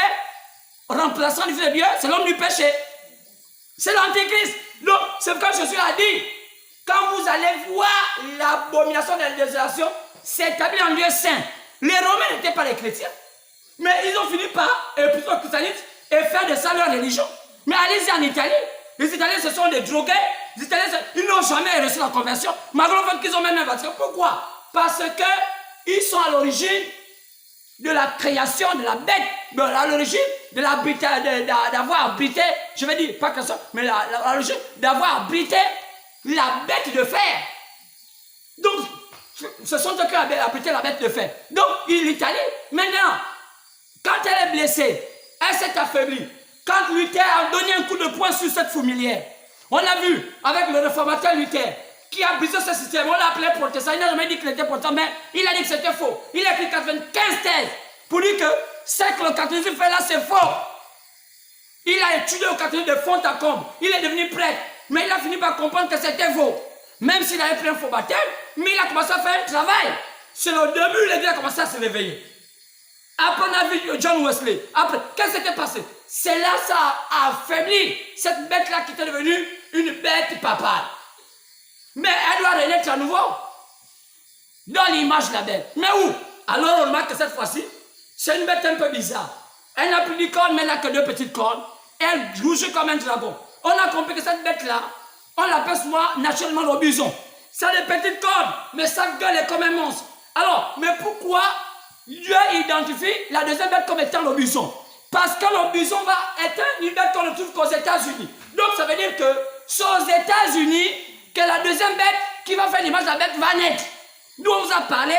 remplaçant du Fils de Dieu, c'est l'homme du péché. C'est l'Antéchrist. Donc, c'est pourquoi Jésus a dit, quand vous allez voir l'abomination de la désolation s'établir en lieu saint. Les Romains n'étaient pas les chrétiens. Mais ils ont fini par épouser le christianisme et faire de ça leur religion. Mais allez-y en Italie. Les Italiens, ce sont des drogués. Les Italiens, ils n'ont jamais reçu la conversion. Malgré le fait qu'ils ont même un Vatican. Pourquoi? Parce qu'ils sont à l'origine de la création de la bête. À l'origine de d'avoir abrité, je vais dire, pas que ça, mais à l'origine d'avoir abrité la bête de fer. Donc, ce sont eux qui ont abrité la bête de fer. Donc, l'Italie, maintenant, quand elle est blessée, elle s'est affaiblie. Quand Luther a donné un coup de poing sur cette fourmilière, on a vu avec le réformateur Luther qui a brisé ce système, on l'a appelé protestant. Il n'a jamais dit qu'il était protestant, mais il a dit que c'était faux. Il a écrit 95 thèses pour dire que ce que le catholicisme fait là, c'est faux. Il a étudié le catholicisme de fond en comble. Il est devenu prêtre, mais il a fini par comprendre que c'était faux. Même s'il avait pris un faux baptême, mais il a commencé à faire un travail. C'est le début, l'église a commencé à se réveiller. Après, on a vu John Wesley. Après, qu'est-ce qui s'était passé? C'est là ça a affaibli cette bête-là qui était devenue une bête papale. Mais elle doit renaître à nouveau dans l'image de la bête. Mais où? Alors on remarque que cette fois-ci, c'est une bête un peu bizarre. Elle n'a plus de cornes, mais elle n'a que 2 petites cornes. Elle bouge comme un dragon. On a compris que cette bête-là, on l'appelle souvent naturellement le bison. Ça a des petites cornes, mais sa gueule est comme un monstre. Alors, mais pourquoi Dieu identifie la deuxième bête comme étant le bison? Parce que le bison va être une bête qu'on ne trouve qu'aux États-Unis. Donc ça veut dire que c'est aux États-Unis que la deuxième bête qui va faire l'image de la bête va naître. Nous on vous a parlé,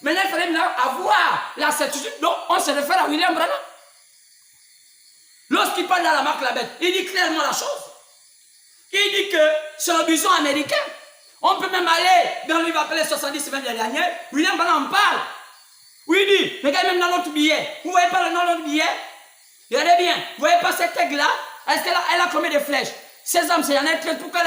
maintenant il fallait maintenant avoir la certitude. Donc on se réfère à William Branham. Lorsqu'il parle dans la marque de la bête, il dit clairement la chose. Il dit que c'est le bison américain. On peut même aller dans le livre appelé 70 semaines dernières. William Branham en parle. Oui, il dit, regardez même dans notre billet. Vous ne voyez pas le nom de notre billet? Regardez bien, vous ne voyez pas cette aigle-là? Est-ce qu'elle a combien de flèches? 16 hommes, c'est y en a 13. Pourquoi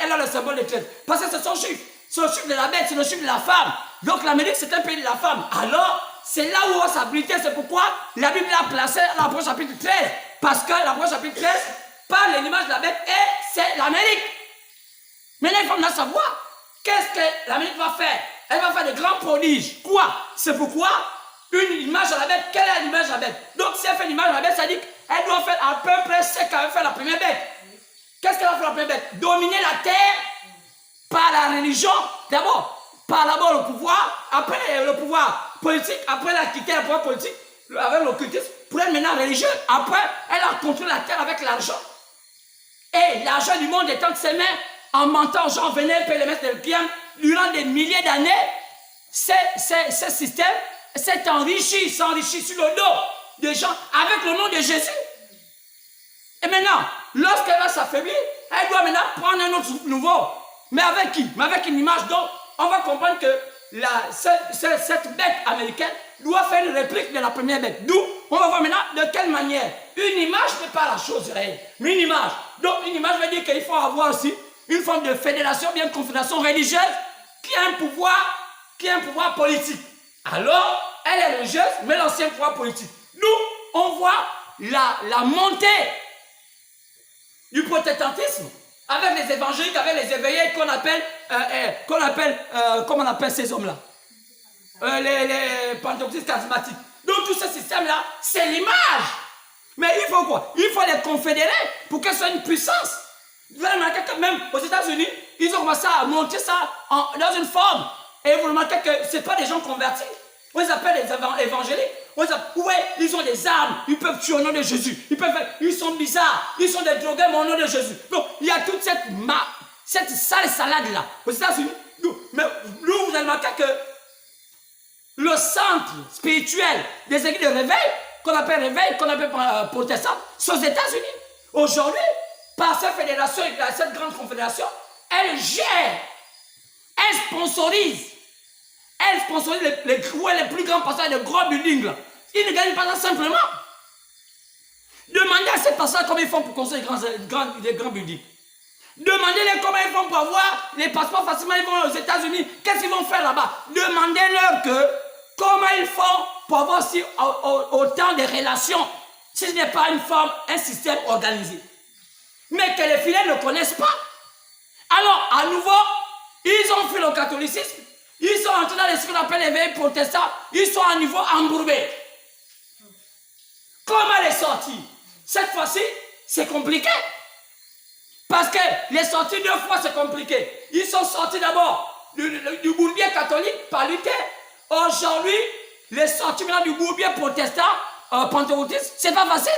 elle a le symbole de 13? Parce que c'est son chiffre. C'est le chiffre de la bête, c'est le chiffre de la femme. Donc l'Amérique, c'est un pays de la femme. Alors, c'est là où on va s'habiliter. C'est pourquoi la Bible l'a placé à l'Apôtre chapitre 13. Parce que l'Apôtre chapitre 13 parle de l'image de la bête et c'est l'Amérique. Maintenant, il faut maintenant savoir qu'est-ce que l'Amérique va faire. Elle va faire de grands prodiges. Quoi? C'est pourquoi une image à la bête. Quelle est l'image à la bête? Donc, si elle fait l'image à la bête, ça dit qu'elle doit faire à peu près ce qu'elle fait la première bête. Qu'est-ce qu'elle va faire la première bête? Dominer la terre par la religion. D'abord, par le pouvoir, après le pouvoir politique, après elle a quitté le pouvoir politique avec l'occultisme, pour elle maintenant religieuse. Après, elle a contrôlé la terre avec l'argent. Et l'argent du monde est entre ses mains, en mentant aux gens, venez payer les maîtres de bien. Durant des milliers d'années, ce système s'est enrichi sur le dos des gens avec le nom de Jésus. Et maintenant, lorsqu'elle va s'affaiblir, elle doit maintenant prendre un autre nouveau. Mais avec qui? Mais avec une image. Donc, on va comprendre que cette bête américaine doit faire une réplique de la première bête. D'où, on va voir maintenant de quelle manière. Une image n'est pas la chose réelle, mais une image. Donc, une image veut dire qu'il faut avoir aussi une forme de fédération, bien une confédération religieuse qui a un pouvoir politique. Alors, elle est religieuse, mais l'ancien pouvoir politique. Nous, on voit la montée du protestantisme avec les évangéliques, avec les éveillés qu'on appelle, comment on appelle ces hommes-là? Les pentecôtistes charismatiques. Donc, tout ce système-là, c'est l'image. Mais il faut quoi? Il faut les confédérer pour qu'elles soient une puissance. Vous allez remarquer que même aux États-Unis, ils ont commencé à monter ça dans une forme. Et vous remarquez que ce n'est pas des gens convertis. On les appelle les évangéliques. Oui, ils ont des armes. Ils peuvent tuer au nom de Jésus. Ils sont bizarres. Ils sont des drogués, mais au nom de Jésus. Donc, il y a toute cette sale salade-là. Aux États-Unis, mais nous, vous allez remarquer que le centre spirituel des églises de réveil, qu'on appelle protestante, c'est aux États-Unis. Aujourd'hui, par cette fédération, cette grande confédération, elle gère, elle sponsorise les plus grands pasteurs de gros buildings. Là. Ils ne gagnent pas ça simplement. Demandez à ces pasteurs comment ils font pour construire des grands buildings. Demandez-les comment ils font pour avoir les passeports facilement. Ils vont aux États-Unis. Qu'est-ce qu'ils vont faire là-bas? Demandez-leur comment ils font pour avoir aussi autant de relations si ce n'est pas un système organisé. Mais que les fidèles ne connaissent pas. Alors, à nouveau, ils ont fait le catholicisme. Ils sont entrés dans ce qu'on appelle les veilles protestants. Ils sont à niveau embourbé. Comment les sortir? Cette fois-ci, c'est compliqué. Parce que les sorties deux fois, c'est compliqué. Ils sont sortis d'abord du bourbier catholique par Luther. Aujourd'hui, les sorties maintenant du bourbier protestant, pentecôtiste, c'est pas facile.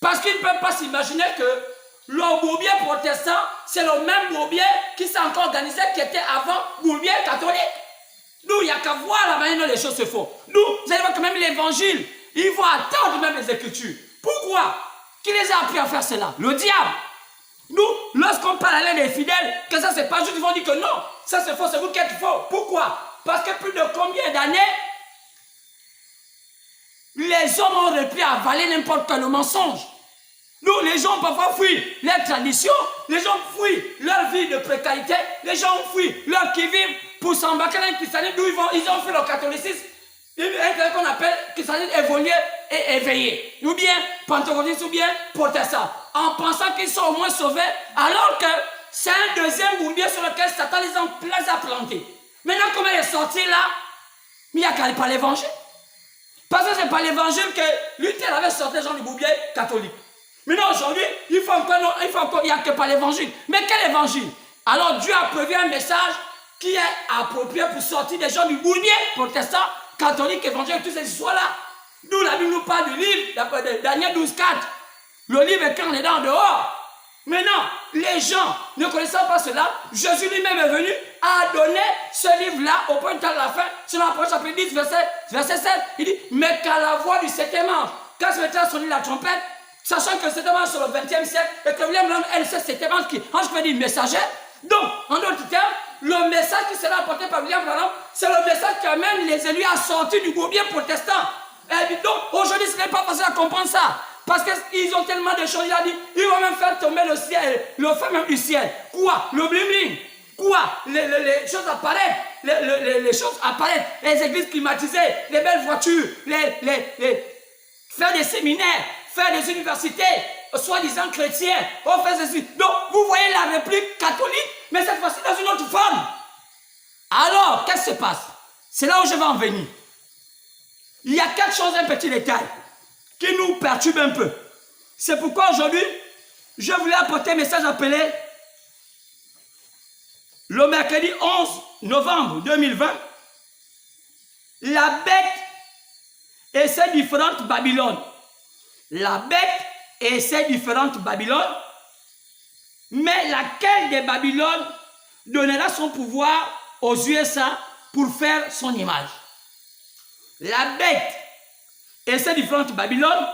Parce qu'ils ne peuvent pas s'imaginer que le bourbier protestant, c'est le même bourbier qui s'est encore organisé qui était avant bourbier catholique. Nous, il n'y a qu'à voir la manière dont les choses se font. Nous, vous allez voir que même l'évangile, ils vont attendre même les Écritures. Pourquoi? Qui les a appris à faire cela? Le diable. Nous, lorsqu'on parle à l'un des fidèles, que ça c'est pas juste, ils vont dire que non, ça c'est faux, c'est vous qui êtes faux. Pourquoi? Parce que plus de combien d'années les hommes ont repris à avaler n'importe quel mensonge. Nous, les gens ont parfois fui leur tradition, les gens fuient leur vie de précarité, les gens ont fui leur qui-vivent pour s'embarquer dans le christianisme, d'où ils ont fait le catholicisme, un qu'on appelle christianisme évolué et éveillé, ou bien pentecôtiste, ou bien protestant, en pensant qu'ils sont au moins sauvés, alors que c'est un deuxième bourbier sur lequel Satan les a plantés. Maintenant, comment il est sorti là? Mais il n'y a qu'à aller par l'évangile. Parce que c'est par l'évangile que Luther avait sorti les gens du bourbier catholique. Maintenant, aujourd'hui, il n'y a que par l'évangile. Mais quel évangile? Alors, Dieu a prévu un message qui est approprié pour sortir des gens du bourbier protestant, catholique, évangile, toutes ces histoires-là. D'où la Bible nous parle du livre de Daniel 12, 4. Le livre est quand on est dans dehors. Maintenant, les gens ne connaissant pas cela, Jésus lui-même est venu à donner ce livre-là au point de la fin. C'est dans l'Apôtre chapitre 10, verset 7. Il dit, mais qu'à la voix du septième ange, quand se mettra à sonner la trompette, sachant que c'était sur le 20e siècle, et que William Branham, elle, c'est cet ange qui veut dire messager. Donc, en d'autres termes, le message qui sera apporté par William Branham, c'est le message qui amène les élus à sortir du bourbier protestant. Et donc, aujourd'hui, ce n'est pas facile à comprendre ça. Parce qu'ils ont tellement de choses, il a dit, ils vont même faire tomber le ciel, le feu même du ciel. Quoi? Le bling-bling. Quoi? Les choses apparaissent, les choses apparaissent, les églises climatisées, les belles voitures, faire des séminaires, faire des universités, soi-disant chrétiens, on fait ceci. Donc, vous voyez la République catholique, mais cette fois-ci dans une autre forme. Alors, qu'est-ce qui se passe? C'est là où je vais en venir. Il y a quelque chose, un petit détail, qui nous perturbe un peu. C'est pourquoi aujourd'hui, je voulais apporter un message appelé le mercredi 11 novembre 2020, la bête et ses différentes Babylones. La bête et ses différentes Babylones, mais laquelle des Babylones donnera son pouvoir aux USA pour faire son image? La bête et ses différentes Babylones,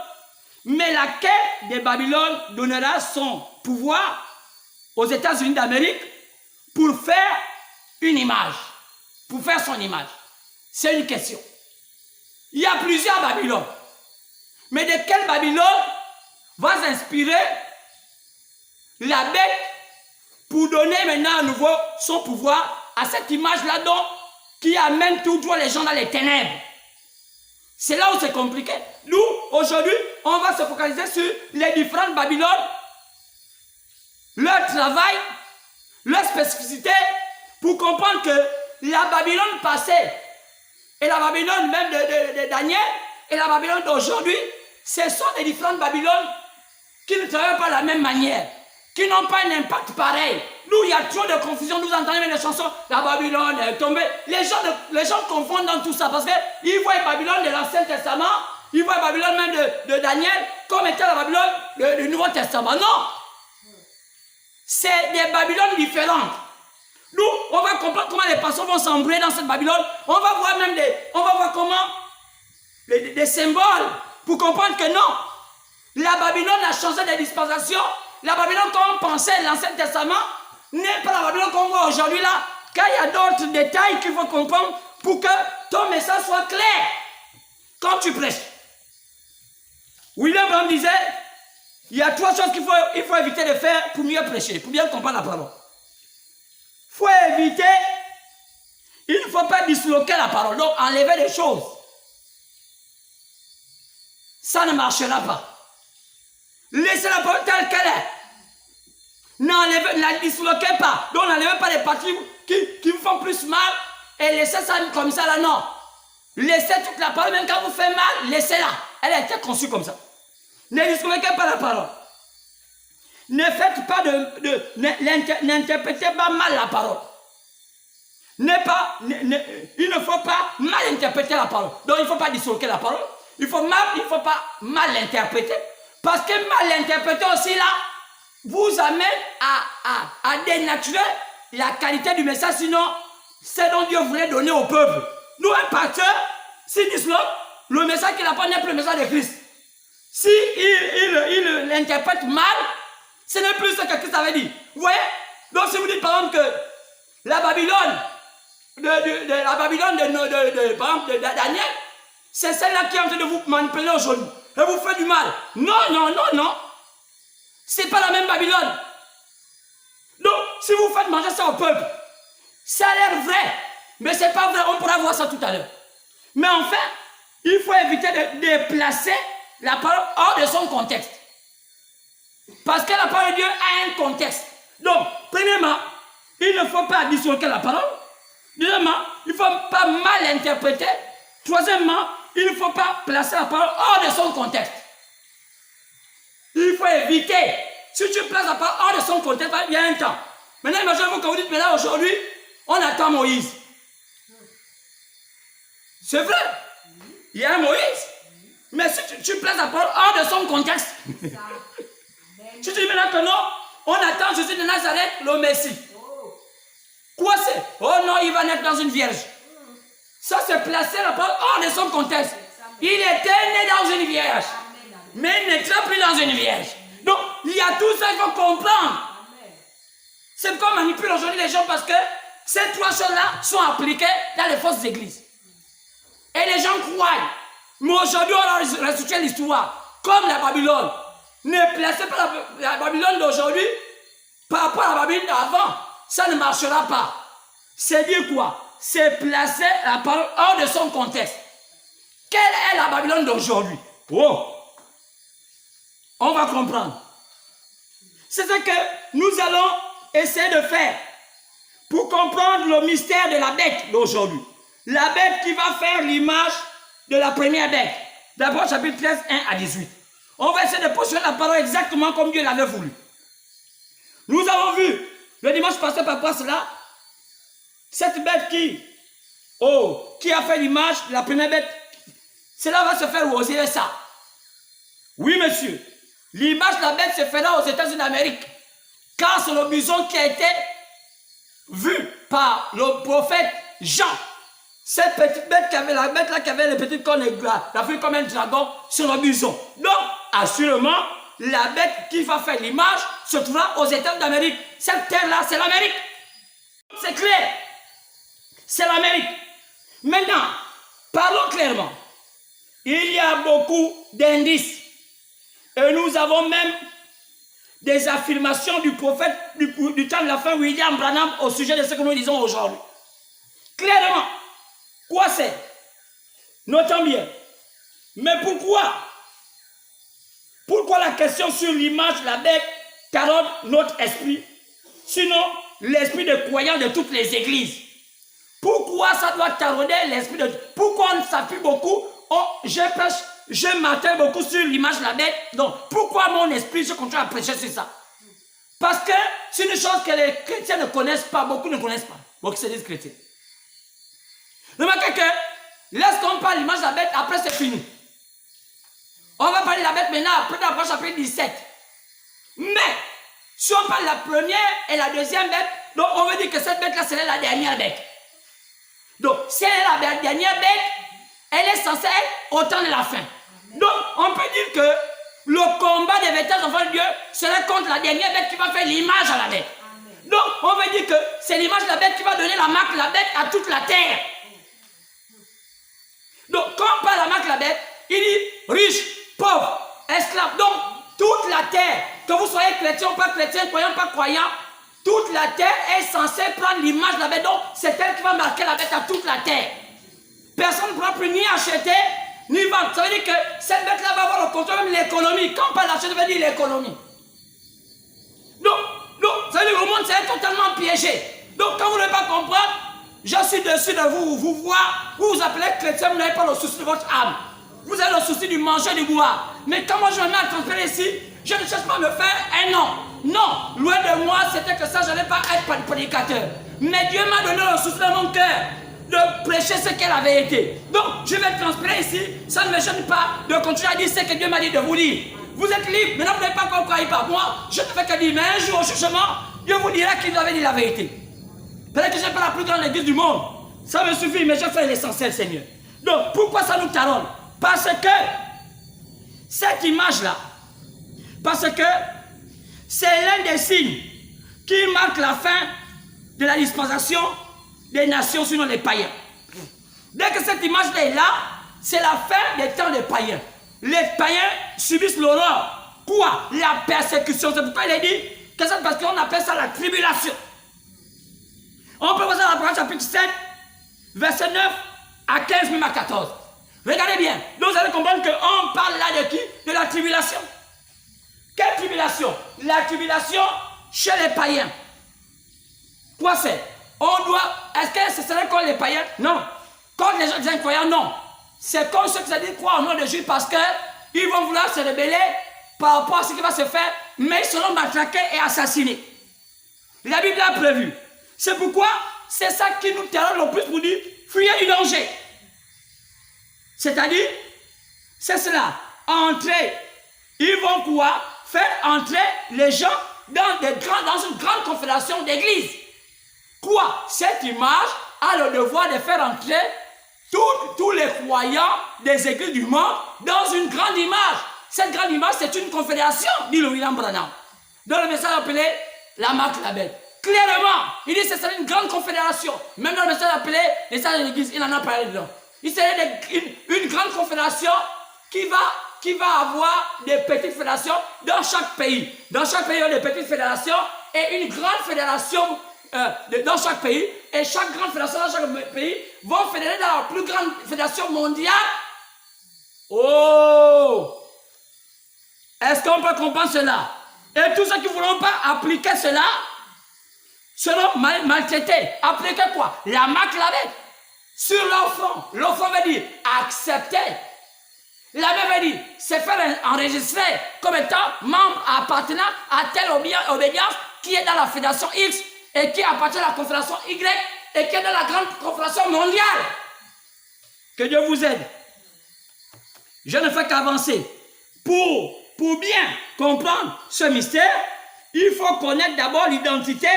mais laquelle des Babylones donnera son pouvoir aux États-Unis d'Amérique pour faire une image, pour faire son image? C'est une question. Il y a plusieurs Babylones. Mais de quelle Babylone va s'inspirer la bête pour donner maintenant à nouveau son pouvoir à cette image-là qui amène toujours les gens dans les ténèbres? C'est là où c'est compliqué. Nous, aujourd'hui, on va se focaliser sur les différentes Babylones, leur travail, leur spécificité, pour comprendre que la Babylone passée et la Babylone même de Daniel et la Babylone d'aujourd'hui, ce sont des différentes Babylones qui ne travaillent pas de la même manière, qui n'ont pas un impact pareil. Nous, il y a trop de confusion. Nous entendons même les chansons, la Babylone est tombée. Les gens confondent dans tout ça parce qu'ils voient Babylone de l'Ancien Testament, ils voient Babylone même de Daniel comme étant la Babylone du Nouveau Testament. Non! C'est des Babylones différentes. Nous, on va comprendre comment les personnes vont s'embrouiller dans cette Babylone. On va voir même comment des symboles pour comprendre que non, la Babylone a changé de dispensation. La Babylone comme on pensait l'Ancien Testament n'est pas la Babylone qu'on voit aujourd'hui là. Car il y a d'autres détails qu'il faut comprendre pour que ton message soit clair quand tu prêches. William Branham disait, il y a trois choses qu'il faut éviter de faire pour mieux prêcher, pour bien comprendre la parole. Il faut éviter, il ne faut pas disloquer la parole, donc enlever des choses. Ça ne marchera pas. Laissez la parole telle qu'elle est. Ne la disloquez pas. Donc n'enlevez pas les parties qui vous font plus mal et laissez ça comme ça là, non. Laissez toute la parole, même quand vous faites mal, laissez-la. Elle a été conçue comme ça. Ne disloquez pas la parole. Ne faites pas n'interprétez pas mal la parole. Il ne faut pas mal interpréter la parole. Donc il ne faut pas disloquer la parole. Il ne faut pas mal l'interpréter. Parce que mal l'interpréter aussi là, vous amène à dénaturer la qualité du message, sinon c'est dont Dieu voulait donner au peuple. Nous, un pasteur, s'il disloque, le message qu'il apporte n'est plus le message de Christ. Si il l'interprète mal, ce n'est plus ce que Christ avait dit. Vous voyez? Donc si vous dites par exemple que la Babylone, par exemple de Daniel, c'est celle-là qui est en train de vous manipuler aujourd'hui. Et vous fait du mal. Non. C'est pas la même Babylone. Donc, si vous faites manger ça au peuple, ça a l'air vrai. Mais c'est pas vrai. On pourra voir ça tout à l'heure. Mais enfin, il faut éviter de déplacer la parole hors de son contexte. Parce que la parole de Dieu a un contexte. Donc, premièrement, il ne faut pas disloquer la parole. Deuxièmement, il ne faut pas mal interpréter. Troisièmement, il ne faut pas placer la parole hors de son contexte. Il faut éviter. Si tu places la parole hors de son contexte, il y a un temps. Maintenant, imaginez-vous que vous dites, mais là, aujourd'hui, on attend Moïse. C'est vrai. Il y a un Moïse. Mais si tu places la parole hors de son contexte, si tu dis maintenant que non, on attend Jésus de Nazareth, le Messie. Quoi c'est? Oh non, il va naître dans une vierge. Ça, c'est placer la parole hors de son contexte. Il était né dans une vierge. Mais il n'était plus dans une vierge. Donc, il y a tout ça qu'il faut comprendre. C'est comme manipuler aujourd'hui les gens parce que ces trois choses-là sont appliquées dans les fausses églises. Et les gens croient. Mais aujourd'hui, on a restitué l'histoire. Comme la Babylone. Ne placez pas la Babylone d'aujourd'hui par rapport à la Babylone d'avant. ça ne marchera pas. C'est dire quoi? C'est placer la parole hors de son contexte. Quelle est la Babylone d'aujourd'hui? Oh! On va comprendre. C'est ce que nous allons essayer de faire pour comprendre le mystère de la bête d'aujourd'hui. La bête qui va faire l'image de la première bête. D'abord, chapitre 13, 1 à 18. On va essayer de positionner la parole exactement comme Dieu l'avait voulu. Nous avons vu, le dimanche passé, par quoi cela? Cette bête qui a fait l'image de la première bête, cela va se faire aux USA. Oui, monsieur. L'image de la bête se fera aux États-Unis d'Amérique. Car c'est le bison qui a été vu par le prophète Jean. Cette petite bête qui avait, la bête là qui avait les petites cornes, la fille comme un dragon, c'est le bison. Donc, assurément, la bête qui va faire l'image se trouvera aux États-Unis d'Amérique. Cette terre-là, c'est l'Amérique. C'est clair. C'est l'Amérique. Maintenant, parlons clairement. Il y a beaucoup d'indices. Et nous avons même des affirmations du prophète du temps de la fin, William Branham, au sujet de ce que nous disons aujourd'hui. Clairement, quoi c'est? Notons bien. Mais pourquoi? Pourquoi la question sur l'image de la bête taraude notre esprit? Sinon, l'esprit de croyants de toutes les églises. Pourquoi ça doit tarauder l'esprit de... Pourquoi on s'appuie beaucoup? Oh, je m'attends beaucoup sur l'image de la bête. Donc, pourquoi mon esprit, je continue à prêcher sur ça? Parce que c'est une chose que les chrétiens ne connaissent pas, beaucoup ne connaissent pas. Beaucoup se disent chrétiens. Remarquez que, lorsqu'on parle de l'image de la bête, après c'est fini. On va parler de la bête maintenant, après dans le chapitre 17. Mais, si on parle de la première et la deuxième bête, donc on veut dire que cette bête-là, c'est la dernière bête. Donc, si elle est la dernière bête, elle est censée être au temps de la fin. Donc, on peut dire que le combat des véritables enfants de Dieu serait contre la dernière bête qui va faire l'image à la bête. Donc, on veut dire que c'est l'image de la bête qui va donner la marque de la bête à toute la terre. Donc, quand on parle de la marque de la bête, il dit riche, pauvre, esclave. Donc, toute la terre, que vous soyez chrétien ou pas chrétien, croyant ou pas croyant, toute la terre est censée prendre l'image de la bête. Donc, c'est elle qui va marquer la bête à toute la terre. Personne ne pourra plus ni acheter, ni vendre. Ça veut dire que cette bête-là va avoir le contrôle même de l'économie. Quand on parle d'acheter, ça veut dire l'économie. Donc, ça veut dire que le monde c'est totalement piégé. Donc, quand vous ne voulez pas comprendre, je suis dessus de vous voir, vous vous appelez chrétien, vous n'avez pas le souci de votre âme. Vous avez le souci du manger et du boire. Mais quand moi je me mets à transférer ici, je ne cherche pas à me faire un nom. Non, loin de moi, c'était que ça, je n'allais pas être prédicateur. Mais Dieu m'a donné le souci dans mon cœur de prêcher ce qu'elle avait été. Donc, je vais transpirer ici, ça ne me gêne pas de continuer à dire ce que Dieu m'a dit de vous dire. Vous êtes libre, maintenant vous n'avez pas encore croyez pas. Moi, je ne fais que dire, mais un jour au jugement, Dieu vous dira qu'il vous avait dit la vérité. Peut-être que je n'ai pas la plus grande église du monde. Ça me suffit, mais je fais l'essentiel, Seigneur. Donc, pourquoi ça nous taronne? Parce que cette image-là, parce que c'est l'un des signes qui marque la fin de la dispensation des nations, sinon les païens. Dès que cette image-là est là, c'est la fin des temps des païens. Les païens subissent l'horreur. Quoi? La persécution. C'est pourquoi il est dit que c'est parce qu'on appelle ça la tribulation. On peut voir ça dans l'Apocalypse chapitre 7, verset 9 à 15, même à 14. Regardez bien. Donc vous allez comprendre qu'on parle là de qui? De la tribulation. Quelle tribulation? La tribulation chez les païens. Quoi c'est? On doit... Est-ce que ce serait contre les païens? Non. Contre les gens incroyants? Non. C'est comme ceux qui se disent croire au nom de Jésus parce qu'ils vont vouloir se rebeller par rapport à ce qui va se faire, mais ils seront matraqués et assassinés. La Bible a prévu. C'est pourquoi c'est ça qui nous terrore le plus pour dire fuyez du danger. C'est-à-dire, c'est cela. Entrer. Ils vont pouvoir faire entrer les gens dans une grande confédération d'églises. Quoi? Cette image a le devoir de faire entrer tous les croyants des églises du monde dans une grande image. Cette grande image, c'est une confédération, dit le William Branham. Dans le message appelé la marque de la bête. Clairement, il dit que c'est une grande confédération. Même dans le message appelé les sages de l'église, il en a parlé dedans. Il serait une grande confédération qui va avoir des petites fédérations dans chaque pays. Dans chaque pays, il y a des petites fédérations et une grande fédération dans chaque pays, et chaque grande fédération dans chaque pays vont fédérer dans la plus grande fédération mondiale. Oh! Est-ce qu'on peut comprendre cela? Et tous ceux qui ne voudront pas appliquer cela seront maltraités. Appliquer quoi? La marque la bête sur l'offrande. L'offrande veut dire accepter. La Bible veut dire se faire enregistrer comme étant membre appartenant à telle obédience qui est dans la fédération X et qui appartient à la confédération Y et qui est dans la grande confédération mondiale. Que Dieu vous aide. Je ne fais qu'avancer. Pour bien comprendre ce mystère, il faut connaître d'abord l'identité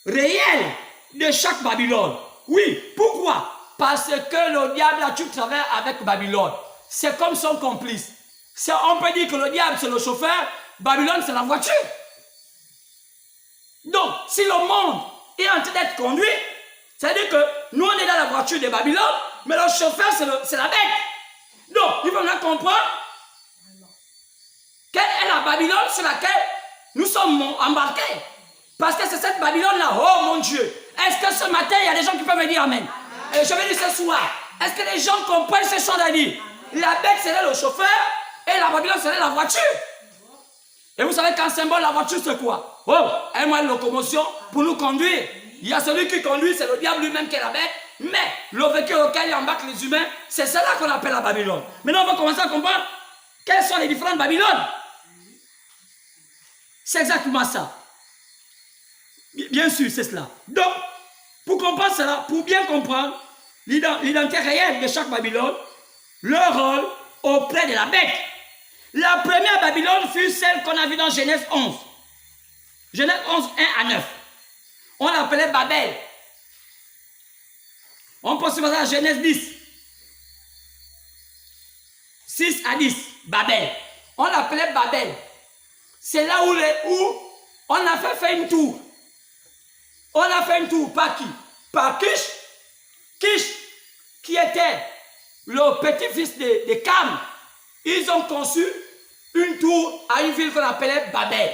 réelle de chaque Babylone. Oui, pourquoi? Parce que le diable a tout travaillé avec Babylone. C'est comme son complice. On peut dire que le diable c'est le chauffeur, Babylone c'est la voiture. Donc, si le monde est en train d'être conduit, c'est-à-dire que nous on est dans la voiture de Babylone, mais le chauffeur c'est la bête. Donc, il faut bien comprendre quelle est la Babylone sur laquelle nous sommes embarqués. Parce que c'est cette Babylone-là, oh mon Dieu. Est-ce que ce matin, il y a des gens qui peuvent me dire Amen? Et je vais dire ce soir, est-ce que les gens comprennent ce chant d'Ali? La bête serait le chauffeur et la Babylone serait la voiture. Et vous savez qu'en symbole, la voiture c'est quoi? Oh, un moyen de locomotion pour nous conduire. Il y a celui qui conduit, c'est le diable lui-même qui est la bête. Mais le véhicule auquel il embarque les humains, c'est cela qu'on appelle la Babylone. Maintenant, on va commencer à comprendre quelles sont les différentes Babylones. C'est exactement ça. Bien sûr, c'est cela. Donc, pour comprendre cela, pour bien comprendre l'identité réelle de chaque Babylone, leur rôle auprès de la bête. La première Babylone fut celle qu'on a vue dans Genèse 11. Genèse 11, 1 à 9. On l'appelait Babel. On peut se passer à Genèse 10. 6 à 10, Babel. On l'appelait Babel. C'est là où on a fait une tour. On a fait une tour par qui? Par Kish. Kish, qui était le petit-fils de Cam. Ils ont conçu une tour à une ville qu'on appelait Babel.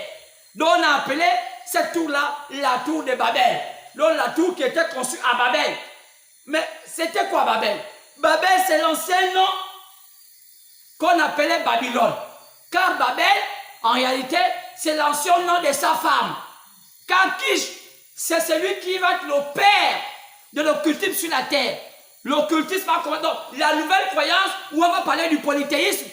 Donc on a appelé cette tour-là la tour de Babel. Donc la tour qui était conçue à Babel. Mais c'était quoi Babel? Babel, c'est l'ancien nom qu'on appelait Babylone. Car Babel, en réalité, c'est l'ancien nom de sa femme. Car Kish, c'est celui qui va être le père de l'occultisme sur la terre. L'occultisme, donc la nouvelle croyance où on va parler du polythéisme.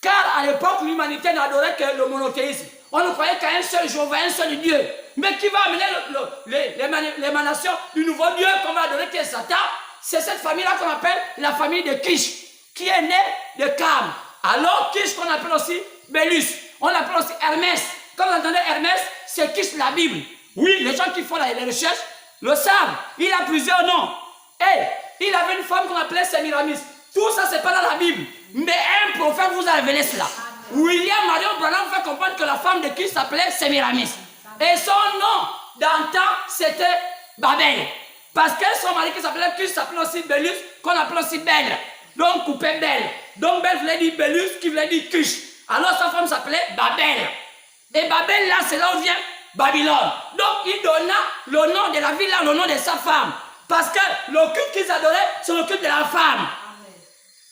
Car à l'époque, l'humanité n'adorait que le monothéisme. On ne croyait qu'à un seul Jéhovah, un seul Dieu. Mais qui va amener l'émanation du nouveau Dieu qu'on va adorer, qui est Satan? C'est cette famille-là qu'on appelle la famille de Kish, qui est née de Cam. Alors Kish qu'on appelle aussi Bélus. On l'appelle aussi Hermès. Quand vous entendez Hermès, c'est Kish la Bible. Oui, les gens qui font les recherches le savent. Il a plusieurs noms. Et il avait une femme qu'on appelait Sémiramis. Tout ça, c'est pas dans la Bible. Mais un prophète vous a révélé cela. William Marion Branham fait comprendre que la femme de Kish s'appelait Sémiramis. Et son nom d'antan, c'était Babel. Parce que son mari qui s'appelait Kish s'appelait aussi Bélus, qu'on appelait aussi Belle. Donc, coupé Belle. Donc, Belle voulait dire Bélus, qui voulait dire Kish. Alors, sa femme s'appelait Babel. Et Babel, là, c'est là où vient Babylone. Donc, il donna le nom de la ville, là, le nom de sa femme. Parce que le culte qu'ils adoraient, c'est le culte de la femme.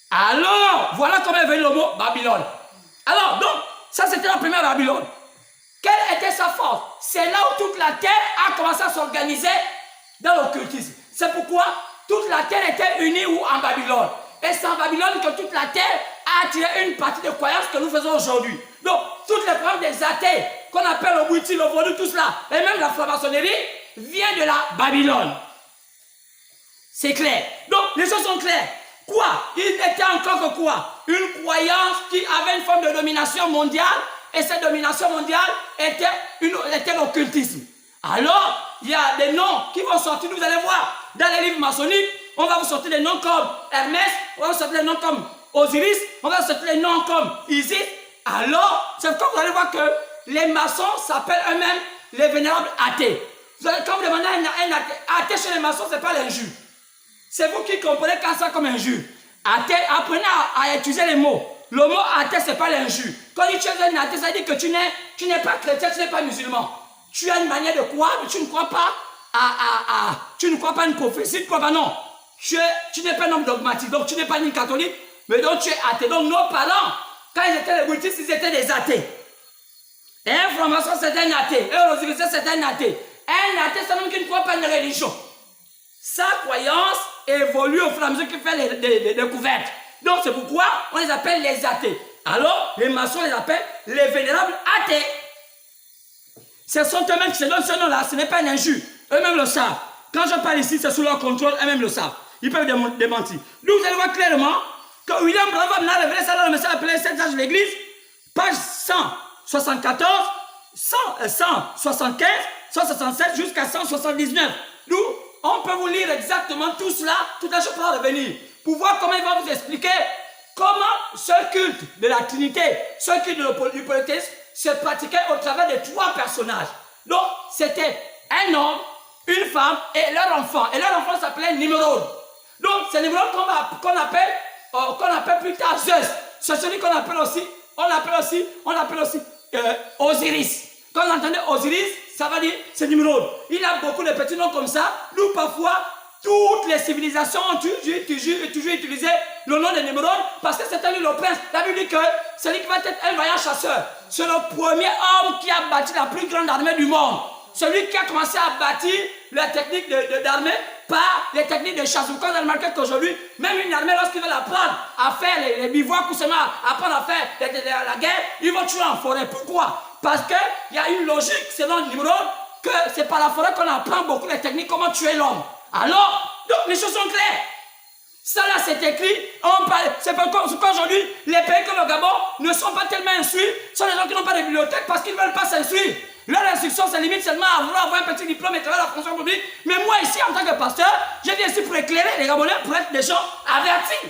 Alors, voilà comment est venu le mot Babylone. Alors, donc, ça, c'était la première Babylone. Quelle était sa force? C'est là où toute la terre a commencé à s'organiser dans l'occultisme. C'est pourquoi toute la terre était unie en Babylone. Et c'est en Babylone que toute la terre a attiré une partie de croyances que nous faisons aujourd'hui. Donc, toutes les croyances des athées, qu'on appelle le Bouti, le Vaudou, tout cela, et même la franc-maçonnerie, vient de la Babylone. C'est clair. Donc, les choses sont claires. Quoi? Il était encore que quoi? Une croyance qui avait une forme de domination mondiale, et cette domination mondiale était l'occultisme. Alors, il y a des noms qui vont sortir, vous allez voir, dans les livres maçonniques, on va vous sortir des noms comme Hermès, on va vous sortir des noms comme Osiris, on va vous sortir des noms comme Isis. Alors, c'est comme vous allez voir que les maçons s'appellent eux-mêmes les vénérables athées. Quand vous demandez à un athée chez les maçons, ce n'est pas l'injure. C'est vous qui comprenez ça comme injure. Athée, apprenez à utiliser les mots. Le mot athée, ce n'est pas l'injure. Quand tu es un athée, ça veut dire que tu n'es pas chrétien, tu n'es pas musulman. Tu as une manière de croire, mais tu ne crois pas tu ne crois pas à une prophétie, tu ne crois pas, non. Tu n'es pas un homme dogmatique, donc tu n'es pas ni catholique, mais donc tu es athée. Donc nos parents, quand ils étaient les bouddhistes, ils étaient des athées. Et un franc-maçon, c'est un athée. Et un rosicrucien, c'est un athée. Un athée, c'est un homme qui ne croit pas à une religion. Sa croyance évolue au fur et à mesure qu'il fait les découvertes. Donc c'est pourquoi on les appelle les athées. Alors, les maçons les appellent les vénérables athées. Ce sont eux-mêmes qui se donnent ce nom-là, ce n'est pas un injure. Eux-mêmes le savent. Quand je parle ici, c'est sous leur contrôle, eux-mêmes le savent. Ils peuvent démentir. Donc vous allez voir clairement que William Branham a révélé ça dans le message appelé 7 âges de l'Église, page 174, 175, 167 jusqu'à 179. Nous, on peut vous lire exactement tout cela, tout à l'heure pour revenir, pour voir comment il va vous expliquer comment ce culte de la Trinité, ce culte du polythéisme se pratiquait au travers de 3 personnages. Donc, c'était un homme, une femme et leur enfant. Et leur enfant s'appelait Nimrod. Donc, c'est Nimrod qu'on appelle plus tard Zeus. C'est celui qu'on appelle aussi, Osiris. Quand on entendait Osiris, ça va dire c'est Nimrod. Il a beaucoup de petits noms comme ça. Nous, parfois, toutes les civilisations ont toujours utilisé le nom de Nimrod parce que c'était lui le prince. La Bible dit que c'est lui qui va être un vaillant chasseur. C'est le premier homme qui a bâti la plus grande armée du monde. Celui qui a commencé à bâtir la technique d'armée par les techniques de chasse. Vous avez remarqué qu'aujourd'hui, même une armée, lorsqu'ils veulent apprendre à faire les bivouacs ou seulement apprendre à faire la guerre, ils vont tuer en forêt. Pourquoi? Parce qu'il y a une logique, selon Nimrod, que c'est par la forêt qu'on apprend beaucoup les techniques, comment tuer l'homme. Alors, donc les choses sont claires. Ça là, c'est écrit, c'est pas comme qu'aujourd'hui, les pays comme le Gabon ne sont pas tellement instruits, ce sont les gens qui n'ont pas de bibliothèque parce qu'ils ne veulent pas s'instruire. Leur instruction se limite seulement à vouloir avoir un petit diplôme et travailler à la fonction publique. Mais moi ici, en tant que pasteur, je viens ici pour éclairer les Gabonais, pour être des gens avertis.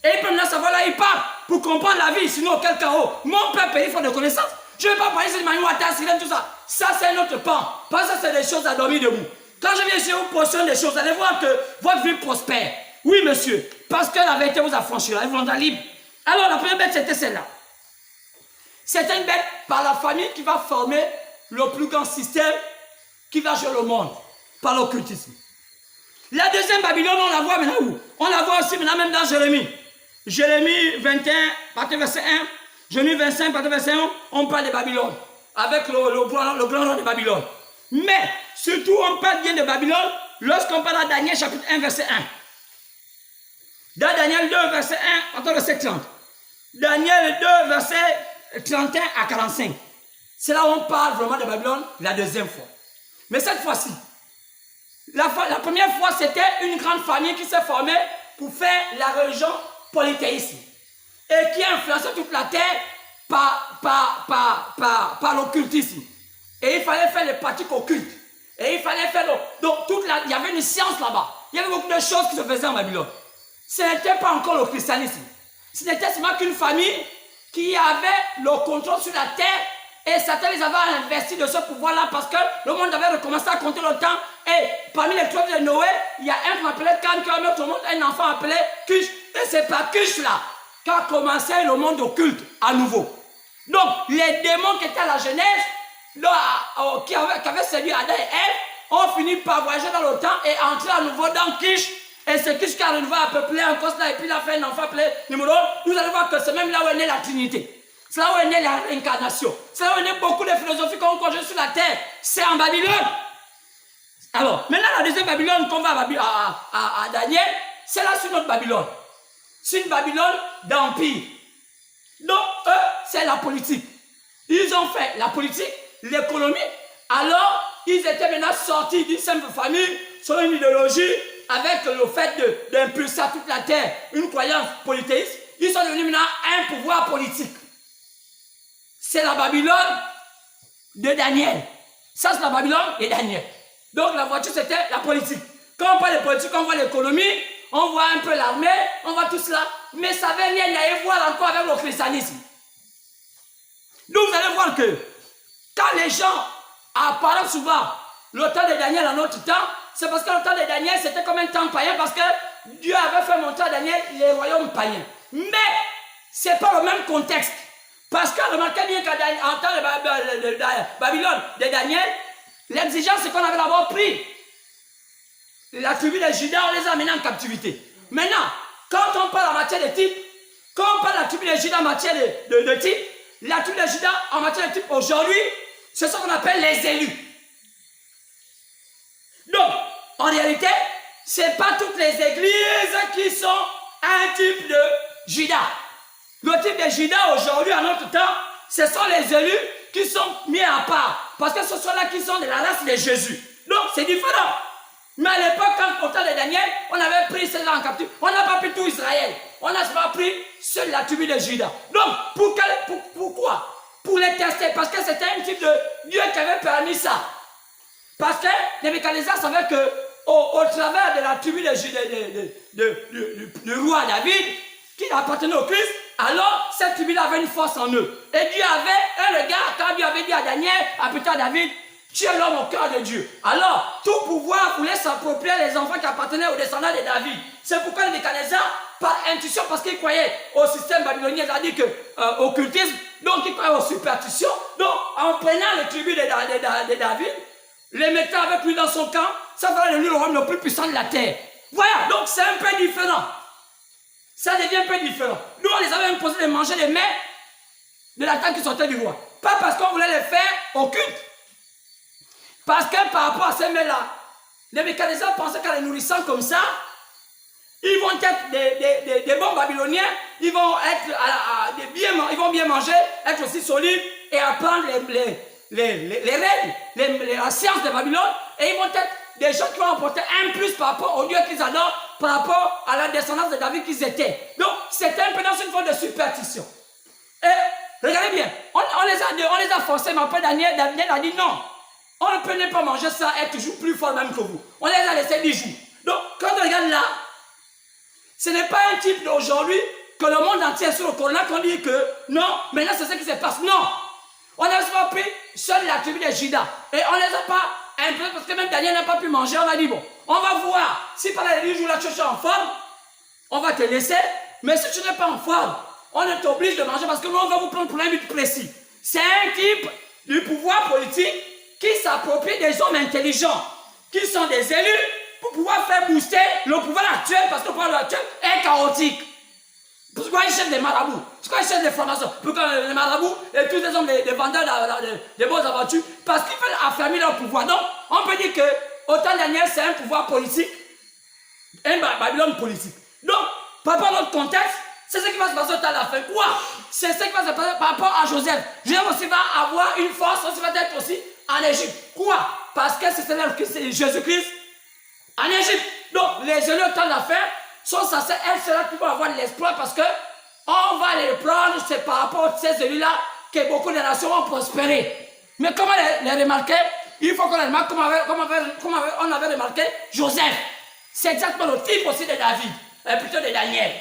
Et ils peuvent maintenant savoir là ils partent pour comprendre la vie, sinon auquel chaos. Mon peuple est faute de connaissances. Je ne vais pas parler de Maniouata, Sirène, tout ça. Ça, c'est un autre pan. Parce que c'est des choses à dormir debout. Quand je viens ici, vous portionne des choses, allez voir que votre vie prospère. Oui, monsieur. Parce que la vérité vous affranchira, elle vous rendra libre. Alors, la première bête, c'était celle-là. C'est une bête par la famille qui va former le plus grand système qui va gérer le monde, par l'occultisme. La deuxième Babylone, on la voit maintenant où? On la voit aussi maintenant même dans Jérémie. Jérémie 21, partie verset 1. Jérémie 25, partie verset 1, on parle de Babylone. Avec le grand nom de Babylone. Mais, surtout, on parle bien de Babylone lorsqu'on parle à Daniel chapitre 1, verset 1. Dans Daniel 2, verset 1, attends, verset 30. Daniel 2, verset 31 à 45. C'est là où on parle vraiment de Babylone la deuxième fois. Mais cette fois-ci, la première fois, c'était une grande famille qui s'est formée pour faire la religion polythéisme. Et qui a influencé toute la terre par l'occultisme. Et il fallait faire les pratiques occultes. Et il fallait faire... Donc, il y avait une science là-bas. Il y avait beaucoup de choses qui se faisaient en Babylone. Ce n'était pas encore le christianisme. Ce n'était seulement qu'une famille qui avait le contrôle sur la terre et Satan les avait investis de ce pouvoir-là parce que le monde avait recommencé à compter le temps. Et parmi les 3 de Noé, il y a un qu'on appelait Can qui a mis au monde un enfant appelé Cush. Et c'est par Cush là qu'a commencé le monde occulte à nouveau. Donc, les démons qui étaient à la Genèse, qui avaient séduit Adam et Ève, ont fini par voyager dans le temps et entrer à nouveau dans Cush. Et c'est Cush qui a renouvelé à peupler encore cela, et puis il a fait un enfant appelé Nimrod. Vous allez voir que c'est même là où est née la Trinité. C'est là où est née la réincarnation. C'est là où est née beaucoup de philosophies qu'on conjugue sur la terre. C'est en Babylone. Alors, maintenant la deuxième Babylone qu'on va à Daniel, c'est là sur notre Babylone. C'est une Babylone d'empire. Donc, eux, c'est la politique. Ils ont fait la politique, l'économie. Alors, ils étaient maintenant sortis d'une simple famille sur une idéologie avec le fait d'impulser à toute la terre une croyance polythéiste. Ils sont devenus maintenant un pouvoir politique. C'est la Babylone de Daniel. Ça, c'est la Babylone de Daniel. Donc, la voiture, c'était la politique. Quand on parle de politique, on voit l'économie, on voit un peu l'armée, on voit tout cela. Mais ça n'avait rien à voir encore avec le christianisme. Donc, vous allez voir que quand les gens apparaissent souvent le temps de Daniel en notre temps, c'est parce que le temps de Daniel, c'était comme un temps païen parce que Dieu avait fait montrer à Daniel les royaumes païens. Mais, ce n'est pas le même contexte. Parce que remarquez bien qu'en temps de Babylone, de Daniel, l'exigence, c'est qu'on avait d'abord pris la tribu de Juda, on les a amenés en captivité. Maintenant, quand on parle en matière de type, quand on parle de la tribu de Juda en matière de type, la tribu de Juda en matière de type aujourd'hui, c'est ce qu'on appelle les élus. Donc, en réalité, ce n'est pas toutes les églises qui sont un type de Juda. Le type de Juda aujourd'hui, en notre temps, ce sont les élus qui sont mis à part. Parce que ce sont là qui sont de la race de Jésus. Donc, c'est différent. Mais à l'époque, quand au temps de Daniel, on avait pris ceux-là en captivité. On n'a pas pris tout Israël. On n'a pas pris seule la tribu de Juda. Donc, pourquoi? Pour les tester. Parce que c'était un type de Dieu qui avait permis ça. Parce que Nebuchadnezzar savait que au travers de la tribu du roi David, qui appartenait au Christ, alors cette tribu-là avait une force en eux. Et Dieu avait un regard, quand Dieu avait dit à Daniel, à plus tard David, tu es l'homme au cœur de Dieu. Alors, tout pouvoir voulait s'approprier les enfants qui appartenaient aux descendants de David. C'est pourquoi Nebuchadnezzar, par intuition, parce qu'il croyait au système babylonien, c'est-à-dire que occultisme, donc il croyait aux superstitions, donc en prenant les tribus de David, les mettant avec lui dans son camp, ça fera de lui le roi le plus puissant de la terre. Voilà, donc c'est un peu différent. Ça devient un peu différent. Nous, on les avait imposé de manger les mets de la table qui sortait du roi. Pas parce qu'on voulait les faire au culte. Parce que par rapport à ces mets-là, les Nebuchadnezzar pensaient qu'en les nourrissant comme ça, ils vont être des bons babyloniens, ils vont être ils vont bien manger, être aussi solides et apprendre les règles, la science de Babylone, et ils vont être des gens qui vont apporter un plus par rapport au Dieu qu'ils adorent, par rapport à la descendance de David qu'ils étaient. Donc, c'était un peu dans une forme de superstition. Et regardez bien, on les a forcés, mais après Daniel a dit non, on ne peut pas manger ça et être toujours plus fort même que vous. On les a laissés 10 jours. Donc, quand on regarde là, ce n'est pas un type d'aujourd'hui que le monde entier est sur le corona qu'on dit que non, maintenant c'est ce qui se passe. Non, on n'a pas pris seule la tribu de Juda. Et on ne les a pas imposés parce que même Daniel n'a pas pu manger. On a dit bon, on va voir. Si pendant les 10 jours là tu es en forme, on va te laisser. Mais si tu n'es pas en forme, on t'oblige de manger parce que nous on va vous prendre pour un but précis. C'est un type du pouvoir politique qui s'approprie des hommes intelligents, qui sont des élus pour pouvoir faire booster le pouvoir actuel parce que le pouvoir actuel est chaotique. Pourquoi ils cherchent des marabouts? Pourquoi ils cherchent des francs-maçons? Pourquoi les marabouts et tous les hommes, des vendeurs de bonnes aventures? Parce qu'ils veulent affermir leur pouvoir. Donc, on peut dire que autant Daniel, c'est un pouvoir politique, un Babylone politique. Donc, par rapport à notre contexte, c'est ce qui va se passer au temps de la fin. Quoi? C'est ce qui va se passer par rapport à Joseph. Joseph aussi va avoir une force, aussi va être aussi en Égypte. Quoi? Parce que c'est Jésus-Christ en Égypte. Donc, les élus au temps de la fin sont censés être ceux-là qui vont avoir de l'espoir parce que on va les prendre, c'est par rapport à ces élus-là que beaucoup de nations vont prospérer. Mais comment les remarquer? Il faut qu'on les remarque comme on avait remarqué Joseph. C'est exactement le type aussi de David, plutôt de Daniel.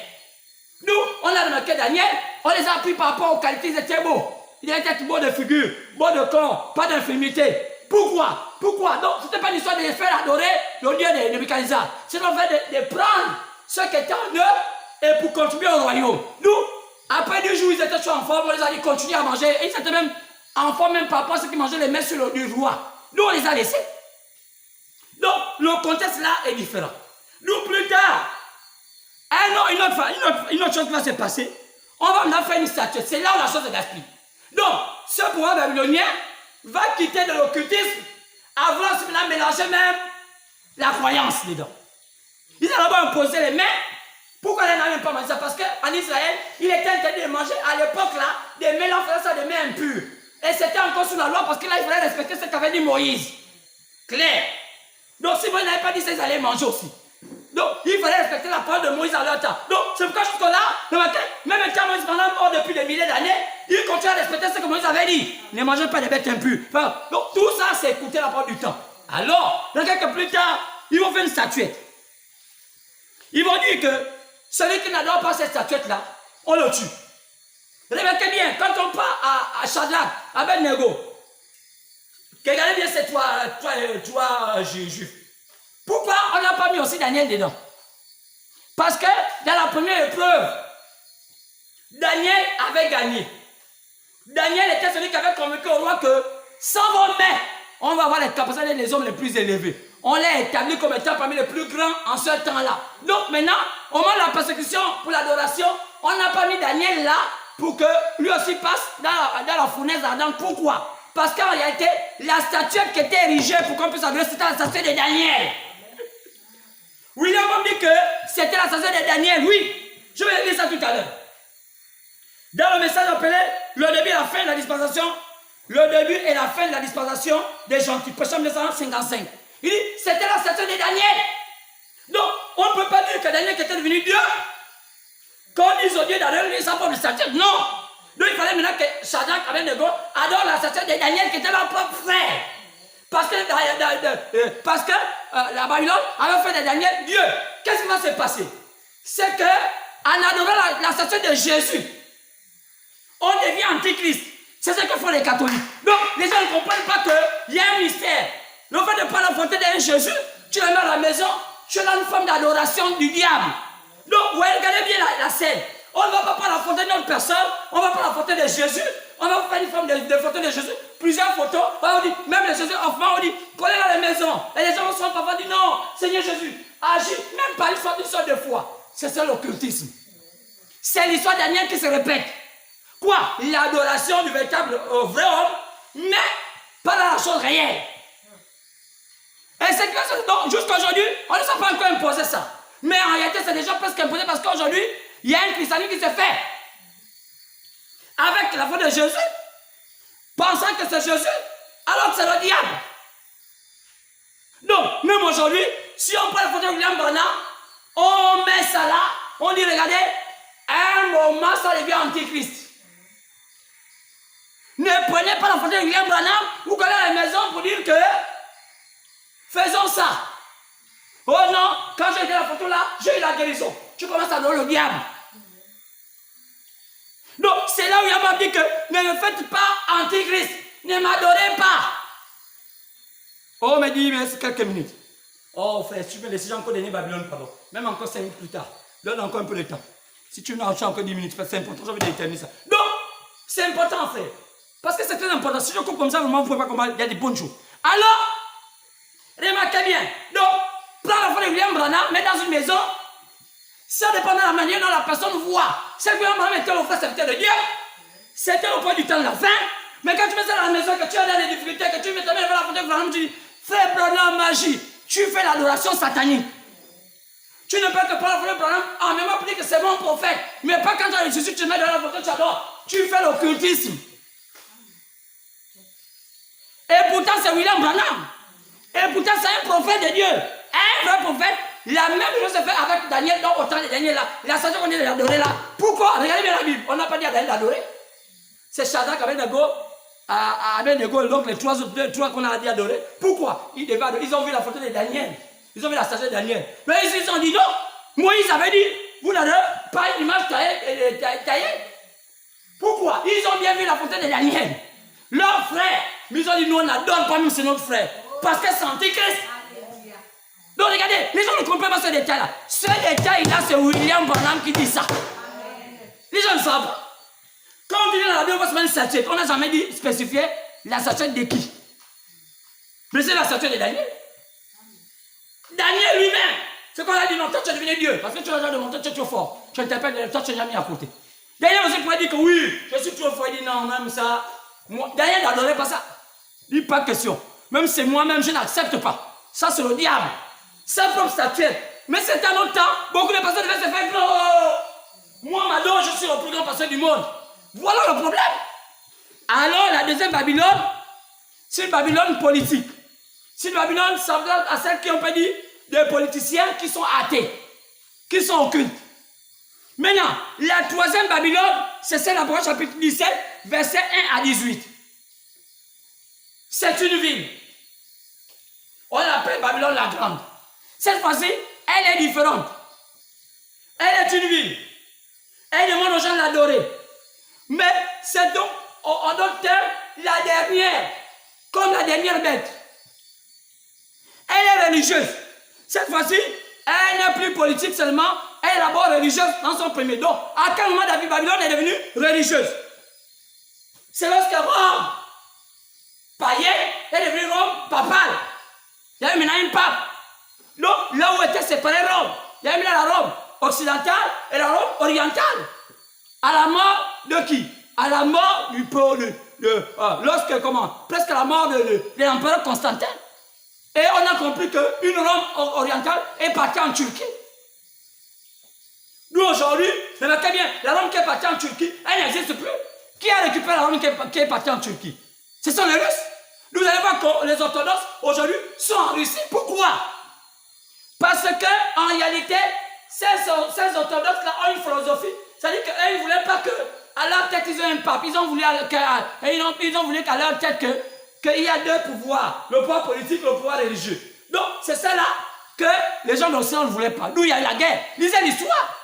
Nous, on a remarqué Daniel, on les a pris par rapport aux qualités, ils étaient beaux. Ils étaient beaux de figure, beaux de corps, pas d'infirmité. Pourquoi? Donc, ce n'était pas une histoire de les faire adorer le Dieu de Nebuchadnezzar. C'est en fait de prendre ce qui était en eux et pour contribuer au royaume. Nous, après 2 jours, ils étaient toujours en forme, on les a dit continuer à manger. Et ils étaient même en forme, même par rapport à ceux qui mangeaient les mains sur le roi. Nous, on les a laissés. Donc, le contexte là est différent. Nous, plus tard, une autre chose qui va se passer, on va maintenant faire une statue. C'est là où la chose est gaspillée. Donc, ce pouvoir babylonien va quitter de l'occultisme, avoir mélanger même la croyance dedans. Ils ont d'abord imposé les mains. Pourquoi ils n'avaient pas mangé ça? Parce qu'en Israël, il était interdit de manger à l'époque là, des mains, là, ça des mains impures. Et c'était encore sous la loi parce que là, il fallait respecter ce qu'avait dit Moïse. Clair. Donc, si Moïse n'avait pas dit ça, ils allaient manger aussi. Donc, il fallait respecter la parole de Moïse à leur temps. Donc, c'est pourquoi jusqu'à là, même quand Moïse pendant mort depuis des milliers d'années, il continue à respecter ce que Moïse avait dit. Ne mangez pas des bêtes impures. Enfin, donc, tout ça, c'est écouter la parole du temps. Alors, dans quelques plus tard, ils vont faire une statuette. Ils vont dire que celui qui n'adore pas cette statuette-là, on le tue. Remarquez bien, quand on part à Shadrach, à Abednego, regardez bien ces trois juifs. Pourquoi on n'a pas mis aussi Daniel dedans? Parce que dans la première épreuve, Daniel avait gagné. Daniel était celui qui avait convaincu au roi que sans vos mains, on va avoir les capacités des hommes les plus élevés. On les établit comme étant parmi les plus grands en ce temps-là. Donc maintenant, au moment de la persécution pour l'adoration, on n'a pas mis Daniel là pour que lui aussi passe dans la fournaise ardente. Pourquoi? Parce qu'en réalité, la statuette qui était érigée pour qu'on puisse adorer, c'était la statuette de Daniel. William m'a dit que c'était la statuette de Daniel. Oui, je vais lire ça tout à l'heure. Dans le message appelé le début et la fin de la dispensation, le début et la fin de la dispensation des gentils, page 1955. Il dit, c'était la statuette de Daniel. Donc, on ne peut pas dire que Daniel était devenu Dieu. Quand ils ont Dieu d'adorer sa propre statuette, non. Donc, il fallait maintenant que Shadrach, Abednego adore la statuette de Daniel qui était leur propre frère. Parce que la Babylone avait fait de Daniel Dieu. Qu'est-ce qui va se passer? C'est qu'en adorant la statuette de Jésus, on devient antichrist. C'est ce que font les catholiques. Donc, les gens ne comprennent pas qu'il y a un mystère. Le fait de prendre la fontaine d'un Jésus, tu le mets à la maison, tu es dans une forme d'adoration du diable. Donc, vous voyez, regardez bien la scène. On ne va pas prendre la fontaine d'une autre personne, on va prendre la fontaine de Jésus, on va faire une forme de fontaine de Jésus, plusieurs photos, on dit, même les Jésus enfants, on dit, collez dans les maisons. Et les gens sont parfois dit, non, Seigneur Jésus, agis, même pas une sorte de foi. C'est ça l'occultisme. C'est l'histoire de Daniel qui se répète. Quoi? L'adoration du véritable vrai homme, mais pas dans la chose réelle. Et c'est que donc jusqu'à aujourd'hui, on ne s'est pas encore imposé ça. Mais en réalité, c'est déjà presque imposé parce qu'aujourd'hui, il y a un christianisme qui se fait. Avec la foi de Jésus, pensant que c'est Jésus, alors que c'est le diable. Donc, même aujourd'hui, si on prend la photo de William Branham, on met ça là, on dit, regardez, à un moment, ça devient antichrist. Ne prenez pas la photo de William Branham, vous collez à la maison pour dire que faisons ça. Oh non, quand j'ai été la photo là, j'ai eu la guérison. Tu commences à adorer le diable. Donc, c'est là où il m'a dit que ne me faites pas antichrist, ne m'adorez pas. Oh, me dit, mais c'est quelques minutes. Oh, frère, si tu veux laisser, j'ai encore donné Babylone, pardon. Même encore 5 minutes plus tard. Donne encore un peu de temps. Si tu n'as encore 10 minutes, c'est important, je vais déterminer ça. Donc, c'est important, frère. Parce que c'est très important. Si je coupe comme ça, vraiment, vous ne pouvez pas comprendre, il y a des bonnes choses. Alors, remarquez bien. Donc, prends la foi de William Branham, mets dans une maison. Ça dépend de la manière dont la personne voit. Si William Branham était le frère serviteur de Dieu, c'était au point du temps de la fin. Mais quand tu mets ça dans la maison, que tu as des difficultés, que tu mets ta main devant la foi de Branham, tu dis, frère Branham, magie, tu fais l'adoration satanique. Tu ne peux que prendre la foi de Branham en même temps dire que c'est mon prophète. Mais pas quand tu as Jésus, tu mets dans la photo, tu adores. Tu fais l'occultisme. Et pourtant, c'est William Branham. Et pourtant, c'est un prophète de Dieu. Un vrai prophète. La même chose se fait avec Daniel, donc autant de Daniel là. La station qu'on dit d'adorer là. Pourquoi? Regardez bien la Bible. On n'a pas dit à Daniel d'adorer. C'est Shadrach, Abednego, donc les trois qu'on a dit d'adorer. Pourquoi? Ils ont vu la photo de Daniel. Ils ont vu la station de Daniel. Mais ils ont dit non. Moïse avait dit, vous n'adorez pas une image taillée. Pourquoi? Ils ont bien vu la photo de Daniel. Leur frère. Mais ils ont dit, nous on n'adore pas, même c'est notre frère. Parce que c'est antichrist. Donc regardez, les gens ne comprennent pas ce détail-là. Ce détail-là, c'est William Branham qui dit ça. Les gens ne savent pas. Quand on dit dans la Bible, on va se mettre une statuette. On n'a jamais dit spécifier la statuette de qui. Mais c'est la statuette de Daniel. Daniel lui-même. C'est qu'on a dit, non, toi tu es devenu Dieu. Parce que tu as déjà demandé, tu es trop fort. Tu interprètes, toi tu n'es jamais à côté. Daniel aussi pourrait dire que oui, je suis trop fort. Il dit non, même ça. Moi, Daniel n'adorait pas ça. Il dit pas de question. Même c'est moi-même, je n'accepte pas. Ça, c'est le diable. Sa propre statuette. Mais c'est un autre temps. Beaucoup de personnes devaient se faire non. Moi, Madon, je suis le plus grand pasteur du monde. Voilà le problème. Alors, la deuxième Babylone, c'est une Babylone politique. C'est une Babylone semblable à celle qui ont pas dit des politiciens qui sont athées, qui sont occultes. Maintenant, la troisième Babylone, c'est celle d'Apocalypse chapitre 17, versets 1 à 18. C'est une ville. On l'appelle Babylone la Grande. Cette fois-ci, elle est différente. Elle est une ville. Elle demande aux gens de l'adorer. Mais c'est donc, en d'autres termes, la dernière. Comme la dernière bête. Elle est religieuse. Cette fois-ci, elle n'est plus politique seulement. Elle est d'abord religieuse dans son premier. Donc, à quel moment Babylone est devenue religieuse? C'est lorsque Rome païen est devenu Rome papale. Il y a eu maintenant une pape. Donc, là où était séparé Rome, il y a eu la Rome occidentale et la Rome orientale. À la mort de qui? À la mort du peuple, presque à la mort de l'empereur Constantin. Et on a compris qu'une Rome orientale est partie en Turquie. Nous aujourd'hui, remarquez bien, la Rome qui est partie en Turquie, elle n'existe plus. Qui a récupéré la Rome qui est partie en Turquie? Ce sont les Russes. Vous allez voir que les orthodoxes aujourd'hui sont en Russie. Pourquoi? Parce qu'en réalité, ces orthodoxes-là ont une philosophie. C'est-à-dire qu'ils ne voulaient pas qu'à leur tête, ils ont un pape. Ils ont voulu qu'à leur tête qu'il y a deux pouvoirs. Le pouvoir politique et le pouvoir religieux. Donc, c'est ça là que les gens d'Occident ne voulaient pas. Nous, il y a eu la guerre. Lisez l'histoire.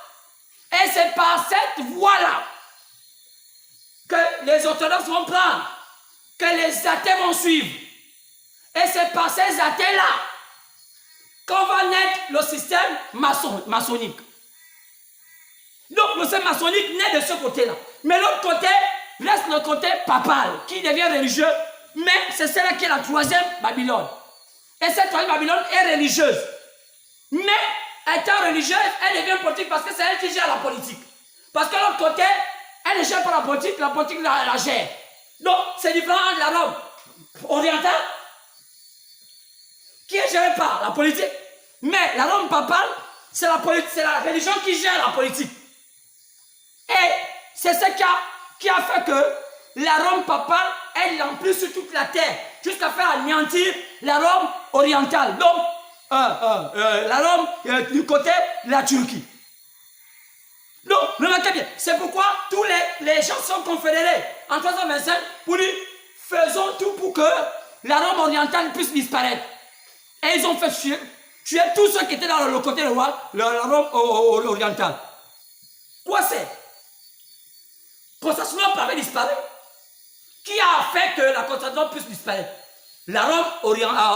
Et c'est par cette voie-là que les orthodoxes vont prendre, que les athées vont suivre. Et c'est par ces athées-là qu'on va naître le système maçonnique. Donc le système maçonnique naît de ce côté-là. Mais l'autre côté reste le côté papal, qui devient religieux. Mais c'est celle-là qui est la troisième Babylone. Et cette troisième Babylone est religieuse. Mais étant religieuse, elle devient politique parce que c'est elle qui gère la politique. Parce que l'autre côté, elle ne gère pas la politique la gère. Donc c'est différent de la Rome orientale, qui est gérée par la politique. Mais la Rome papale, c'est la religion qui gère la politique. Et c'est ce qui a fait que la Rome papale, elle l'emplit sur toute la terre, jusqu'à faire anéantir la Rome orientale. Donc, la Rome du côté de la Turquie. Donc, remarquez bien, c'est pourquoi tous les gens sont confédérés en 325 pour dire, faisons tout pour que la Rome orientale puisse disparaître. Et ils ont fait tuer tous ceux qui étaient dans le côté de la Rome orientale. Quoi c'est? Constantinople avait disparu. Qui a fait que la Constantinople puisse disparaître? La Rome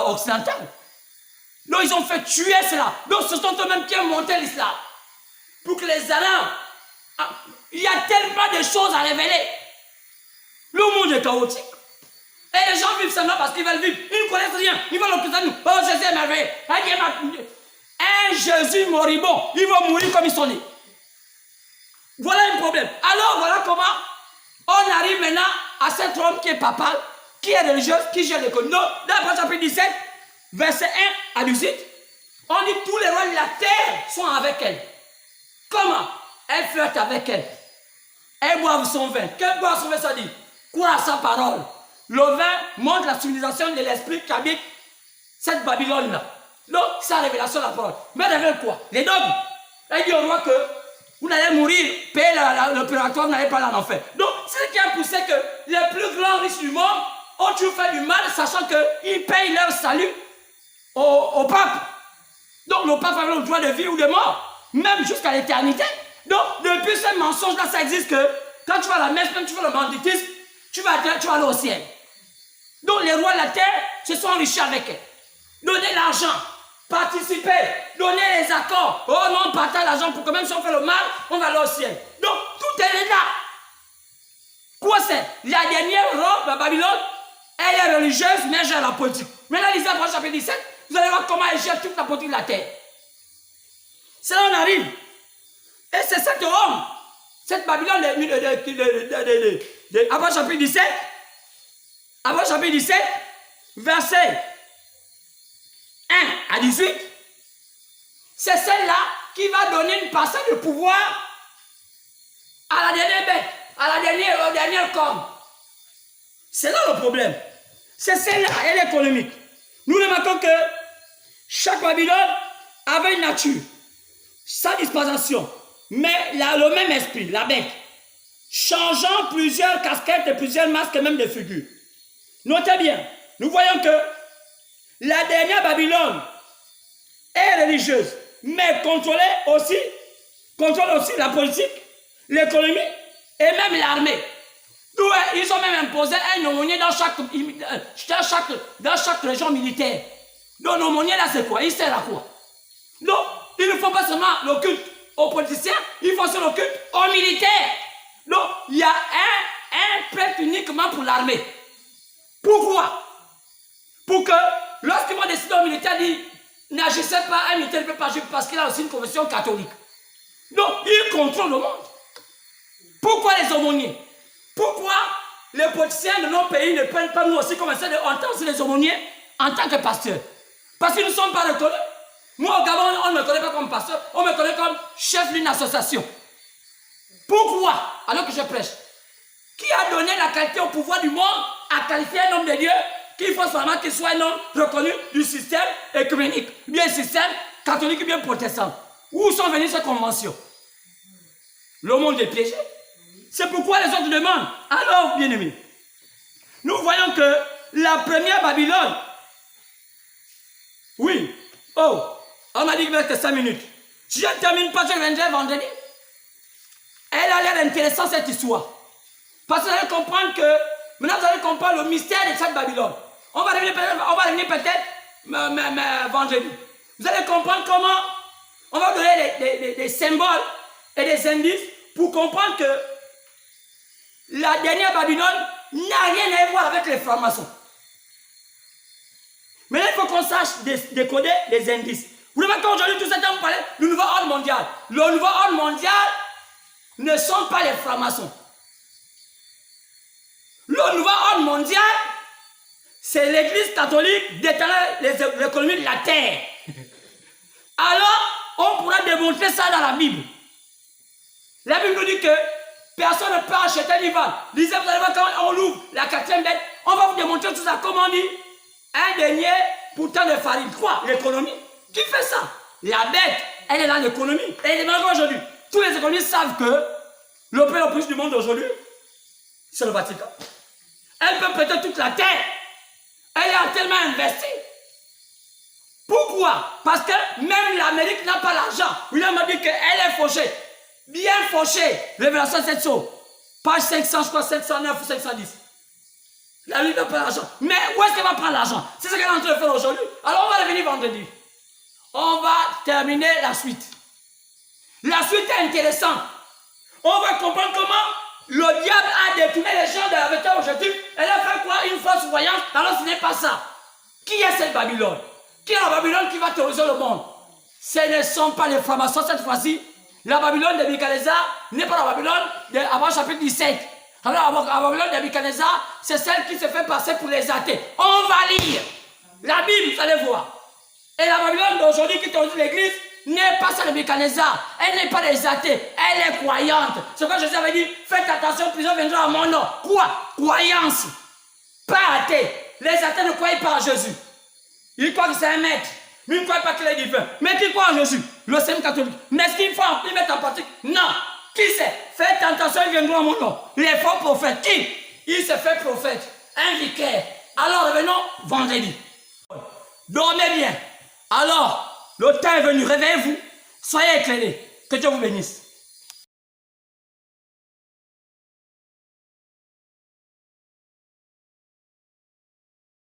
occidentale. Donc ils ont fait tuer cela. Donc ce sont eux-mêmes qui ont monté l'islam. Pour que les Arabes... Il y a tellement de choses à révéler. Le monde est chaotique. Et les gens vivent seulement parce qu'ils veulent vivre. Ils ne connaissent rien. Ils veulent l'occulter nous. Oh Jésus est merveilleux. Un Jésus moribond. Ils vont mourir comme ils sont nés. Voilà un problème. Alors voilà comment on arrive maintenant à cette Rome qui est papale, qui est religieuse, qui gère l'économie. Donc, dans le chapitre 17, verset 1 à 18, on dit tous les rois de la terre sont avec elle. Comment? Elle flirte avec elle. Elle boit son vin. Qu'elle boit son vin, ça dit? Croire à sa parole. Le vin montre la civilisation de l'esprit qui habite cette Babylone-là. Donc, c'est la révélation de la parole. Mais elle révèle quoi? Les dogmes. Elle dit au roi que vous n'allez mourir, payer le purgatoire, vous n'allez pas aller en enfer. Donc, c'est ce qui a poussé que les plus grands riches du monde ont toujours fait du mal, sachant qu'ils payent leur salut au pape. Donc, le pape avait le droit de vie ou de mort, même jusqu'à l'éternité. Donc, depuis ce mensonge-là, ça existe que quand tu vas à la messe, même tu fais le banditisme, tu vas aller au ciel. Donc, les rois de la terre se sont enrichis avec elle. Donner l'argent, participer, donner les accords. Oh non, on partage l'argent pour que même si on fait le mal, on va aller au ciel. Donc, tout est là. Quoi c'est? La dernière Rome, la Babylone, elle est religieuse, mais elle gère la politique. Maintenant, lisez le chapitre 17, vous allez voir comment elle gère toute la politique de la terre. C'est là où on arrive. Et c'est cette Rome, cette Babylone, avant chapitre 17, verset 1 à 18, c'est celle-là qui va donner une parcelle de pouvoir à la dernière bête, au dernier corps. C'est là le problème. C'est celle-là, elle est économique. Nous remarquons que chaque Babylone avait une nature, sa dispensation, mais le même esprit, la bête, changeant plusieurs casquettes et plusieurs masques et même des figures. Notez bien, nous voyons que la dernière Babylone est religieuse, mais contrôle aussi la politique, l'économie et même l'armée. Ils ont même imposé un aumônier dans chaque région militaire. Donc l'aumônier là c'est quoi? Il sert à quoi? Donc il ne faut pas seulement le culte aux politiciens, il faut aussi le culte aux militaires. Donc il y a un prêtre uniquement pour l'armée. Pourquoi? Pour que, lorsqu'ils vont décider au militaire, dire, n'agissez pas, un militaire ne peut pas agir parce qu'il a aussi une confession catholique. Donc, il contrôle le monde. Pourquoi les aumôniers? Pourquoi les politiciens de nos pays ne prennent pas nous aussi comme ça, en tant que les aumôniers, en tant que pasteurs? Parce qu'ils ne sont pas reconnus. Moi, au Gabon, on ne me connaît pas comme pasteur, on me connaît comme chef d'une association. Pourquoi? Alors que je prêche. Qui a donné la qualité au pouvoir du monde à qualifier un homme de Dieu qu'il faut seulement qu'il soit un homme reconnu du système écuménique, bien système catholique, bien protestant? Où sont venues ces conventions? Le monde est piégé. C'est pourquoi les autres demandent. Alors, bien-aimés, nous voyons que la première Babylone, oui, oh, on m'a dit qu'il me reste 5 minutes. Si je ne termine pas, je viendrai vendredi. Elle a l'air intéressante cette histoire. Parce que vous allez comprendre que, maintenant vous allez comprendre le mystère de cette Babylone. On va revenir peut-être vendredi. Vous allez comprendre comment on va donner des symboles et des indices pour comprendre que la dernière Babylone n'a rien à voir avec les francs-maçons. Mais là, il faut qu'on sache décoder les indices. Vous voyez qu'aujourd'hui, tout ça, vous parlez du nouveau ordre mondial. Le nouveau ordre mondial ne sont pas les francs-maçons. Le nouveau ordre mondial, c'est l'église catholique détenant l'économie de la terre. Alors, on pourra démontrer ça dans la Bible. La Bible nous dit que personne ne peut acheter ni vendre. Lisez, vous allez voir quand on ouvre la 4e bête, on va vous démontrer tout ça. Comment on dit? Un denier pour tant de farine. Quoi? L'économie? Qui fait ça? La bête, elle est dans l'économie. Elle est dans aujourd'hui. Tous les économistes savent que le plus riche du monde aujourd'hui, c'est le Vatican. Elle peut prêter toute la terre. Elle a tellement investi. Pourquoi? Parce que même l'Amérique n'a pas l'argent. William m'a dit qu'elle est fauchée. Bien fauchée. Révélation 7 sauts. Page 500, je crois 509 ou 510. La Bible n'a pas l'argent. Mais où est-ce qu'elle va prendre l'argent? C'est ce qu'elle est en train de faire aujourd'hui. Alors on va revenir vendredi. On va terminer la suite. La suite est intéressante. On va comprendre comment le diable a détourné les gens de la vérité objective. Elle a fait quoi? Une fausse voyance. Alors ce n'est pas ça. Qui est cette Babylone? Qui est la Babylone qui va terroriser le monde? Ce ne sont pas les francs-maçons cette fois-ci. La Babylone de Nebuchadnezzar n'est pas la Babylone avant chapitre 17. Alors la Babylone de Nebuchadnezzar, c'est celle qui se fait passer pour les athées. On va lire la Bible, vous allez voir. Et la Babylone d'aujourd'hui qui terrorise l'église n'est pas celle de Nebuchadnezzar. Elle n'est pas des athées, elle est croyante. C'est quoi Jésus avait dit, faites attention, plusieurs viendront à mon nom. Quoi? Croyance. Pas athée. Les athées ne croient pas à Jésus. Ils croient que c'est un maître. Mais ils ne croient pas qu'il est divin. Mais qui croit en Jésus? Le Seigneur catholique. Mais est-ce qu'ils font? Ils mettent en pratique? Non. Qui c'est? Faites attention, ils viendront à mon nom. Les faux prophètes. Qui? Il se fait prophète. Un vicaire. Alors revenons vendredi. Dormez bien. Alors, le temps est venu. Réveillez-vous. Soyez éclairés. Que Dieu vous bénisse.